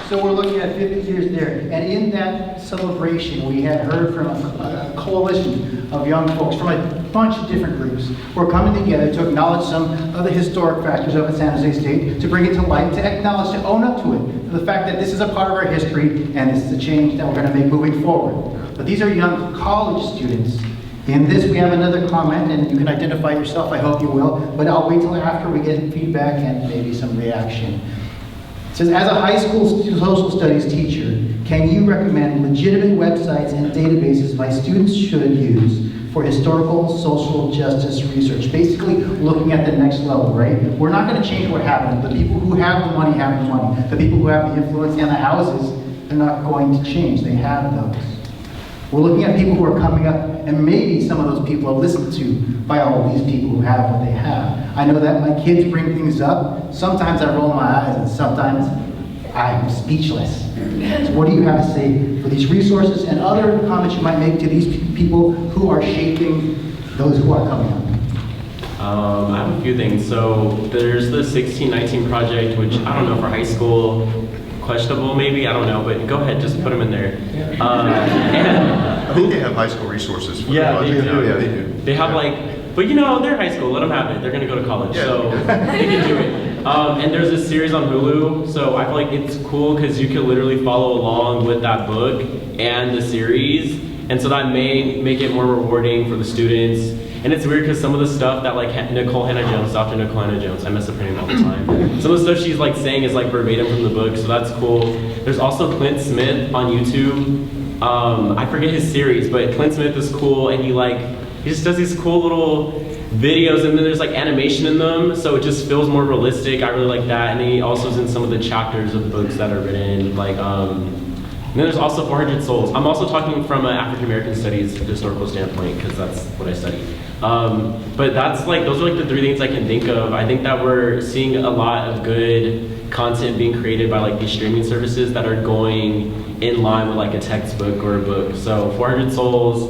Speaker 2: So we're looking at 50 years there. And in that celebration, we had heard from a coalition of young folks from a bunch of different groups who are coming together to acknowledge some of the historic factors of San Jose State, to bring it to light, to acknowledge, to own up to it, to the fact that this is a part of our history and this is a change that we're going to make moving forward. But these are young college students. In this, we have another comment, and you can identify yourself, I hope you will, but I'll wait till after we get feedback and maybe some reaction. It says, as a high school social studies teacher, can you recommend legitimate websites and databases my students should use for historical social justice research? Basically, looking at the next level, right? We're not going to change what happened. The people who have the money have the money. The people who have the influence and the houses, they're not going to change. They have those. We're looking at people who are coming up, and maybe some of those people are listened to by all of these people who have what they have. I know that my kids bring things up. Sometimes I roll my eyes, and sometimes I'm speechless. So what do you have to say for these resources and other comments you might make to these people who are shaping those who are coming up?
Speaker 4: I have a few things. So there's the 1619 project, which I don't know for high school, questionable maybe, I don't know, but go ahead, just put them in there.
Speaker 6: I think they have high school resources for the project. Yeah, they do.
Speaker 4: They have but you know, they're high school, let them have it. They're gonna go to college, so they can do it. And there's a series on Hulu, so I feel like it's cool because you can literally follow along with that book and the series, and so that may make it more rewarding for the students. And it's weird because some of the stuff that Dr. Nicole Hannah-Jones, I mess up her name all the time. Some of the stuff she's saying is verbatim from the book, so that's cool. There's also Clint Smith on YouTube. I forget his series, but Clint Smith is cool, and he just does these cool little videos, and then there's like animation in them, so it just feels more realistic. I really like that, and he also is in some of the chapters of books that are written, like, and then there's also 400 Souls. I'm also talking from an African American studies historical standpoint, because that's what I study. But that's like, those are like the three things I can think of. I think that we're seeing a lot of good content being created by like these streaming services that are going in line with like a textbook or a book. So 400 Souls,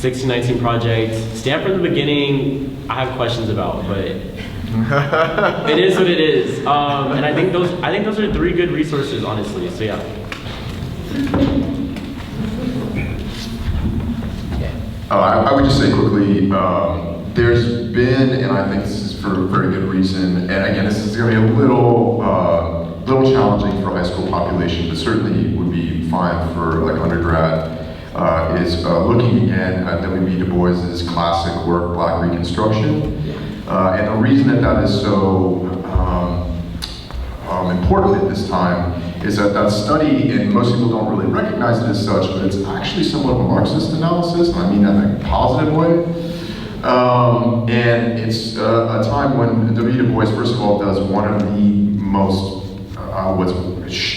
Speaker 4: 1619 Project, Stand from the Beginning, I have questions about, but it is what it is. And I think those are three good resources, honestly. So yeah.
Speaker 6: I would just say quickly, there's been, and I think this is for a very good reason, and again, this is going to be a little challenging for high school population, but certainly would be fine for like undergrad, is looking again at W.E. Du Bois's classic work, Black Reconstruction. And the reason that is so important at this time is that study, and most people don't really recognize it as such, but it's actually somewhat of a Marxist analysis, and I mean that in a positive way. And it's a time when W. Du Bois, first of all, does one of the most,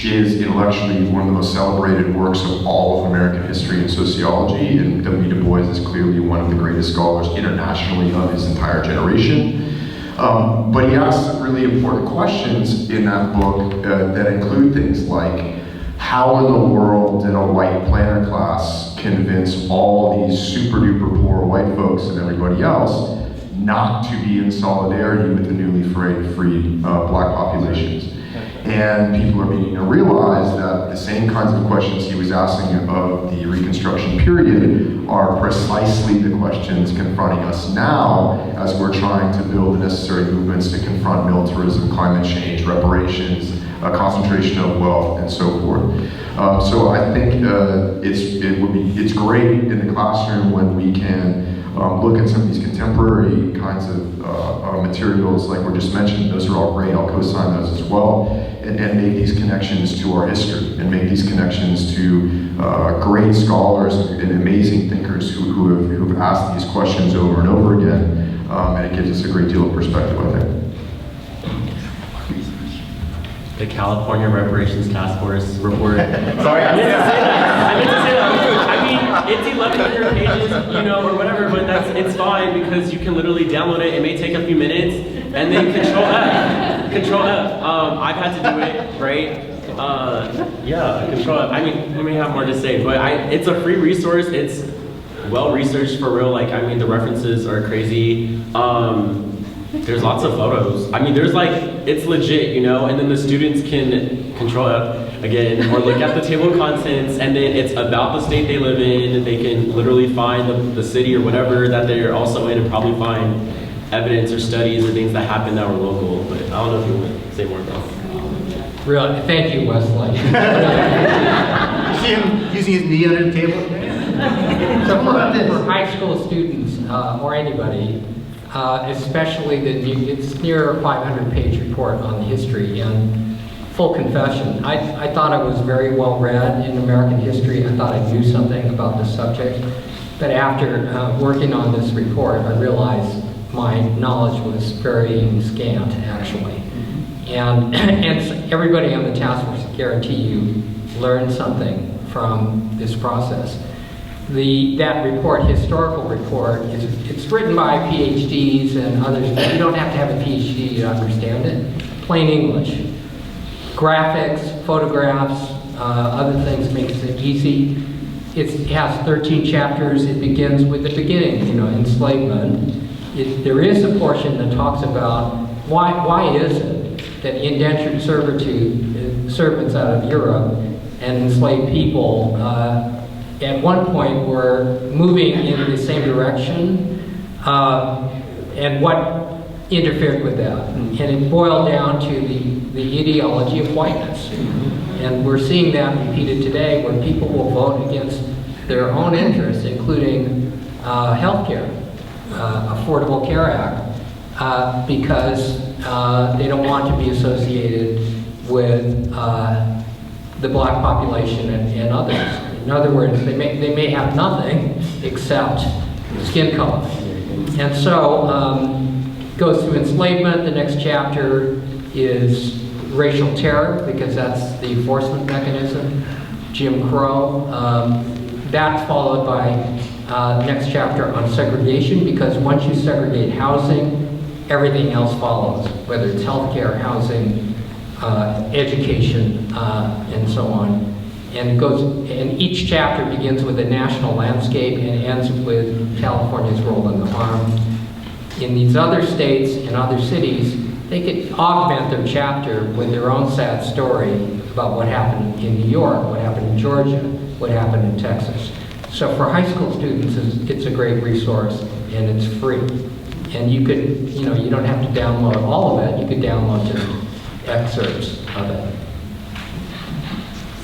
Speaker 6: is intellectually one of the most celebrated works of all of American history and sociology, and W. Du Bois is clearly one of the greatest scholars internationally of his entire generation. But he asks really important questions in that book that include things like, how in the world did a white planter class convince all these super duper poor white folks and everybody else not to be in solidarity with the newly freed black populations? And people are beginning to realize that the same kinds of questions he was asking of the Reconstruction period are precisely the questions confronting us now as we're trying to build the necessary movements to confront militarism, climate change, reparations, concentration of wealth, and so forth. So I think it's great in the classroom when we can look at some of these contemporary kinds of materials like we're just mentioned. Those are all great, I'll co-sign those as well, and make these connections to our history, and make these connections to great scholars and amazing thinkers who have asked these questions over and over again, and it gives us a great deal of perspective, I think.
Speaker 4: The California Reparations Task Force report. Sorry, I meant to say that. I mean, it's 1,100 pages, or whatever, but it's fine because you can literally download it. It may take a few minutes, and then Control F. I've had to do it, right? Control F. I mean, we may have more to say, but it's a free resource. It's well researched for real. Like, I mean, the references are crazy. There's lots of photos. I mean, there's like, it's legit, and then the students can Control F again, or look at the table of contents, and then it's about the state they live in. They can literally find the city or whatever that they're also in, and probably find evidence or studies or things that happened that were local. But I don't know if you want to say more about it.
Speaker 3: Really, thank you, Wesley.
Speaker 2: You see him using his knee under the table?
Speaker 3: So for high school students or anybody, especially it's near a 500-page report on the history, and full confession, I thought I was very well read in American history. I thought I knew something about this subject, but after working on this report, I realized my knowledge was very scant, actually. And everybody on the task force, I guarantee you, learned something from this process. That report, historical report, it's written by PhDs and others, but you don't have to have a PhD to understand it. Plain English. Graphics, photographs, other things makes it easy. It has 13 chapters. It begins with the beginning, enslavement. There is a portion that talks about why is it that indentured servitude, servants out of Europe and enslaved people at one point were moving in the same direction, and what interfered with that. And it boiled down to the ideology of whiteness. And we're seeing that repeated today, where people will vote against their own interests, including health care, Affordable Care Act, because they don't want to be associated with the black population and others. In other words, they may have nothing except skin color. And so goes through enslavement. The next chapter is racial terror, because that's the enforcement mechanism. Jim Crow. That's followed by next chapter on segregation, because once you segregate housing, everything else follows, whether it's healthcare, housing, education, and so on. And it goes, and each chapter begins with a national landscape and ends with California's role in the harm. In these other states and other cities, they could augment their chapter with their own sad story about what happened in New York, what happened in Georgia, what happened in Texas. So for high school students, it's a great resource, and it's free. And you could, you don't have to download all of it. You could download just excerpts of it.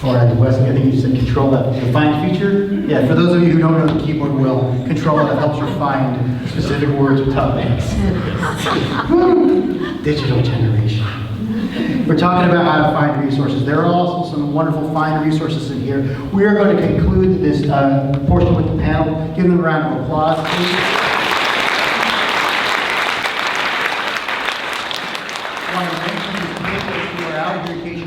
Speaker 2: All right, Wesley, I think you said Control F. The find feature? Yeah, for those of you who don't know the keyboard well, Control F helps you find specific words with topics. Digital generation. We're talking about how to find resources. There are also some wonderful find resources in here. We are going to conclude this portion with the panel. Give them a round of applause, please.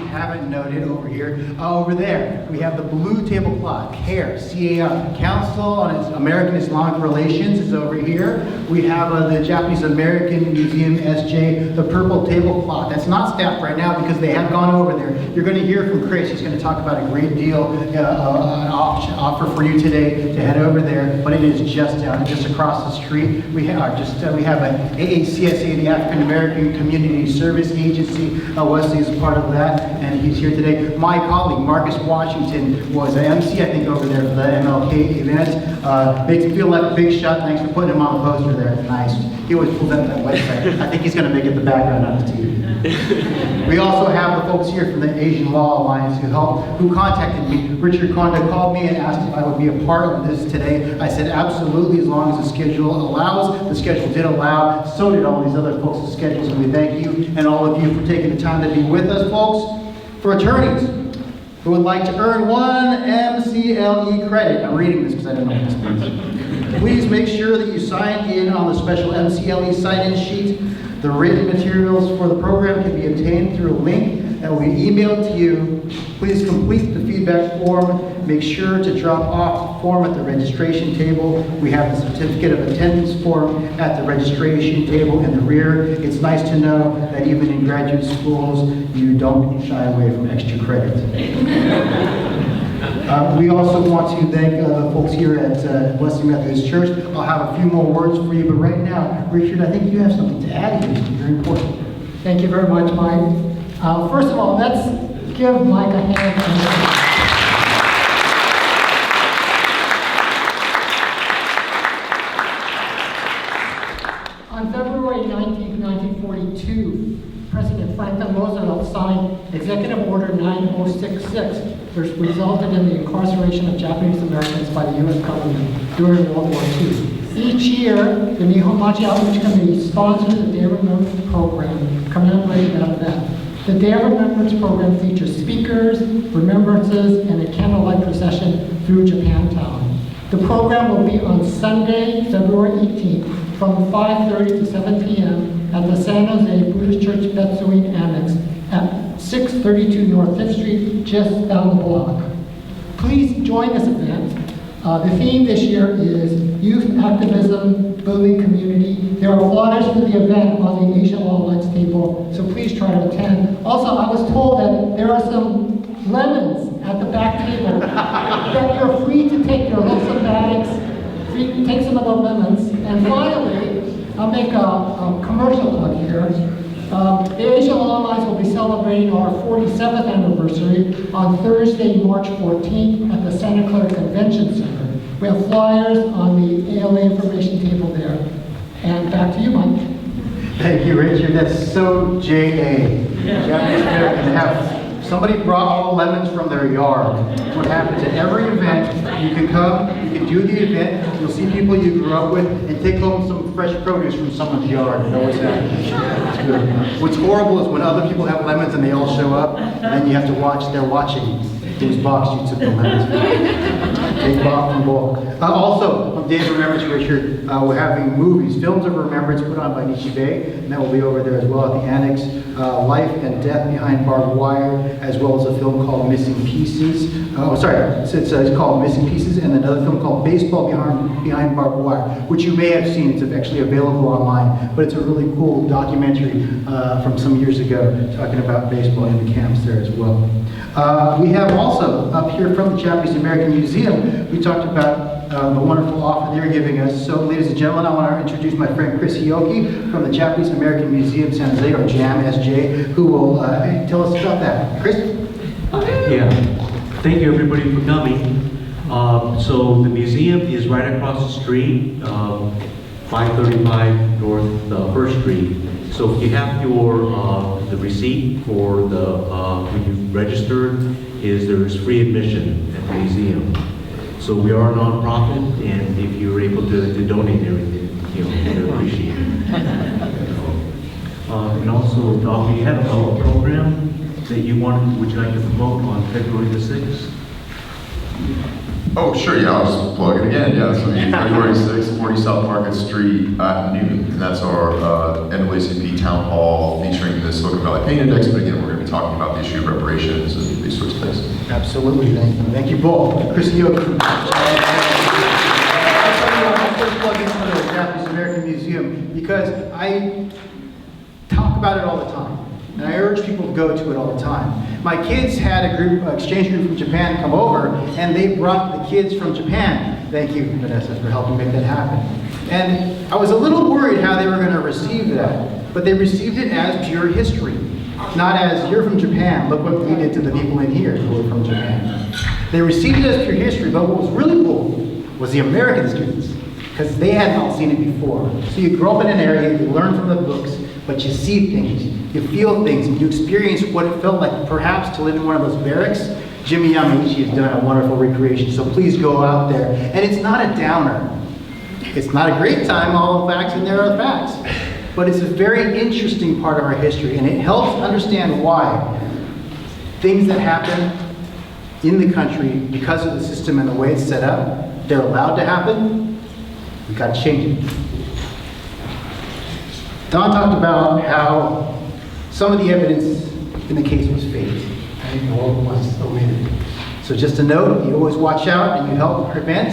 Speaker 2: Haven't noted over here. Over there, we have the blue tablecloth. CARE, C-A-R, Council on American Islamic Relations is over here. We have the Japanese American Museum, SJ, the purple tablecloth. That's not staffed right now because they have gone over there. You're going to hear from Chris. He's going to talk about a great deal, an offer for you today to head over there, but it is just across the street. We have an AACSA, the African American Community Service Agency. Wesley is a part of that, and he's here today. My colleague, Marcus Washington, was an MC, I think, over there for the MLK event. Makes me feel like a big shot. Thanks for putting him on the poster there. Nice. He always pulls up that website. I think he's going to make it the background on the TV. We also have the folks here from the Asian Law Alliance who contacted me. Richard Konda called me and asked if I would be a part of this today. I said absolutely, as long as the schedule allows. The schedule did allow. So did all these other folks' schedules, and we thank you and all of you for taking the time to be with us, folks. For attorneys who would like to earn one MCLE credit, I'm reading this because I don't know what this means. Please make sure that you sign in on the special MCLE sign-in sheet. The written materials for the program can be obtained through a link that will be emailed to you. Please complete the feedback form. Make sure to drop off the form at the registration table. We have the certificate of attendance form at the registration table in the rear. It's nice to know that even in graduate schools, you don't shy away from extra credit. We also want to thank the folks here at Wesley Methodist Church. I'll have a few more words for you, but right now, Richard, I think you have something to add here. It's very important.
Speaker 1: Thank you very much, Mike. First of all, let's give Mike a hand. On February 19, 1942, President Franklin Roosevelt signed Executive Order 9066, which resulted in the incarceration of Japanese Americans by the U.S. government during World War II. Each year, the Nihonmachi Outreach Committee sponsors the Day of Remembrance program commemorating that event. The Day of Remembrance program features speakers, remembrances, and a candlelight procession through Japantown. The program will be on Sunday, February 18th, from 5:30 to 7 p.m. at the San Jose Buddhist Church Betsuin Annex at 632 North 5th Street, just down the block. Please join this event. The theme this year is Youth Activism, Building Community. There are flyers for the event on the Asian Law Alliance table, so please try to attend. Also, I was told that there are some lemons at the back table that you're free to take your little sabbatics. Take some of the lemons. And finally, I'll make a commercial plug here. The Asian Law Alliance will be celebrating our 47th anniversary on Thursday, March 14th at the Santa Clara Convention Center. We have flyers on the ALA information table there. And back to you, Mike.
Speaker 2: Thank you, Richard. That's so J.A. Japanese American to have. Somebody brought all the lemons from their yard. What happens at every event, you can come, you can do the event, you'll see people you grew up with, and take home some fresh produce from someone's yard. It always happens. It's good. What's horrible is when other people have lemons and they all show up, and then you have to watch, they're watching whose box you took the lemons from. Big Bob from Bull. Also, on Day of Remembrance, Richard, we're having movies, Films of Remembrance put on by Nikkei, and that will be over there as well at the annex. Life and Death Behind Barbed Wire, as well as a film called Missing Pieces. It's called Missing Pieces, and another film called Baseball Behind Barbed Wire, which you may have seen. It's actually available online, but it's a really cool documentary from some years ago talking about baseball in the camps there as well. We have also up here from the Japanese American Museum, we talked about the wonderful offer they're giving us. So, ladies and gentlemen, I want to introduce my friend Chris Hiyoki from the Japanese American Museum San Jose, or JAM SJ, who will tell us about that. Chris?
Speaker 7: Yeah. Thank you, everybody, for coming. So the museum is right across the street, 535 North 1st Street. So if you have your the receipt for the when you registered, there's free admission at the museum. So we are a nonprofit, and if you're able to donate everything, we appreciate it. And also, Doc, you had a program that would you like to promote on February the 6th?
Speaker 6: Oh, sure, yeah, I'll just plug it again. Yeah, so February 6th, 40 South Market Street at noon. And that's our NAACP Town Hall featuring the Silicon Valley Pain Index. But again, we're going to be talking about the issue of reparations and these sorts of things.
Speaker 2: Absolutely, thank you. Thank you both. Chris Hiyoki. I'll first plug into the Japanese American Museum because I talk about it all the time. And I urge people to go to it all the time. My kids had a exchange group from Japan come over, and they brought the kids from Japan. Thank you, Vanessa, for helping make that happen. And I was a little worried how they were going to receive that, but they received it as pure history, not as, you're from Japan, look what we did to the people in here who are from Japan. They received it as pure history, but what was really cool was the American students, because they had not seen it before. So you grow up in an area, you learn from the books, but you see things, you feel things, and you experience what it felt like perhaps to live in one of those barracks. Jimmy Yamaichi has done a wonderful recreation, so please go out there. And it's not a downer. It's not a great time, all the facts in there are facts. But it's a very interesting part of our history, and it helps understand why things that happen in the country, because of the system and the way it's set up, they're allowed to happen. We've got to change it. Don talked about how some of the evidence in the case was fake. And all was omitted. So just a note, you always watch out and you help prevent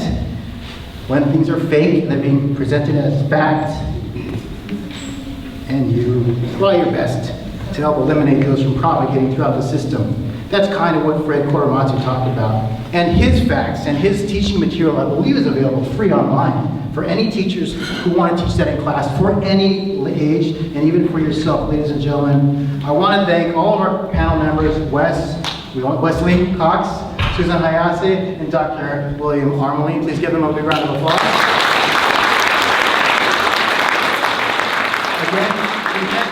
Speaker 2: when things are fake and they're being presented as fact. And you try your best to help eliminate those from propagating throughout the system. That's kind of what Fred Korematsu talked about. And his facts and his teaching material, I believe, is available free online for any teachers who want to teach that in class for any age, and even for yourself, ladies and gentlemen. I want to thank all of our panel members, Wesley Cox, Susan Hayase, and Dr. William Aramaline. Please give them a big round of applause. Again, we thank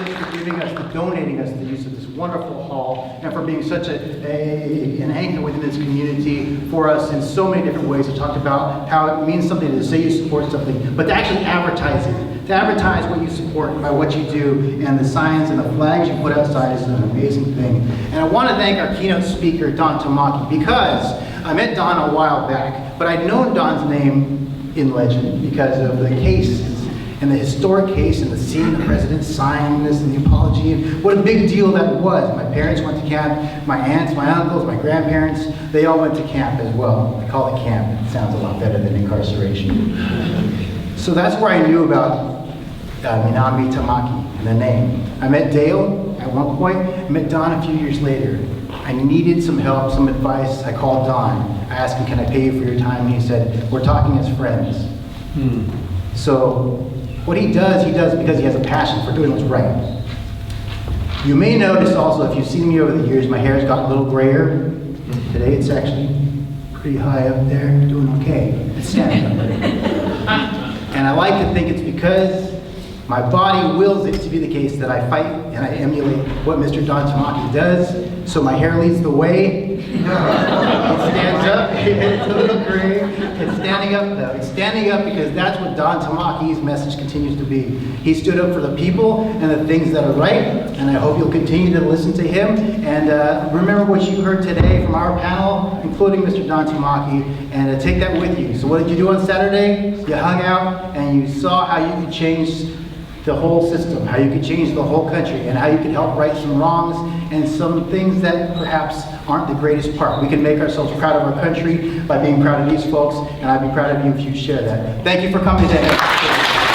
Speaker 2: you for giving us, donating us the use of this wonderful hall, and for being such an anchor within this community for us in so many different ways. We talked about how it means something to say you support something, but to actually advertise it. To advertise what you support by what you do, and the signs and the flags you put outside is an amazing thing. And I want to thank our keynote speaker, Don Tamaki, because I met Don a while back, but I'd known Don's name in legend because of the cases, and the historic case, and the seeing the president sign this and the apology, and what a big deal that was. My parents went to camp, my aunts, my uncles, my grandparents, they all went to camp as well. I call it camp, it sounds a lot better than incarceration. So that's where I knew about Minami Tamaki, and the name. I met Dale at one point, I met Don a few years later. I needed some help, some advice. I called Don. I asked him, can I pay you for your time? He said, we're talking as friends. So what he does because he has a passion for doing what's right. You may notice also, if you've seen me over the years, my hair's got a little grayer. Today it's actually pretty high up there, doing okay. It's standing up. And I like to think it's because my body wills it to be the case that I fight and I emulate what Mr. Don Tamaki does. So my hair leads the way. It stands up, it's a little gray, it's standing standing up though. He's standing up because that's what Don Tamaki's message continues to be. He stood up for the people and the things that are right, and I hope you'll continue to listen to him. And remember what you heard today from our panel, including Mr. Don Tamaki, and take that with you. So what did you do on Saturday? You hung out and you saw how you could change the whole system, how you could change the whole country, and how you could help right some wrongs and some things that perhaps aren't the greatest part. We can make ourselves proud of our country by being proud of these folks, and I'd be proud of you if you share that. Thank you for coming today.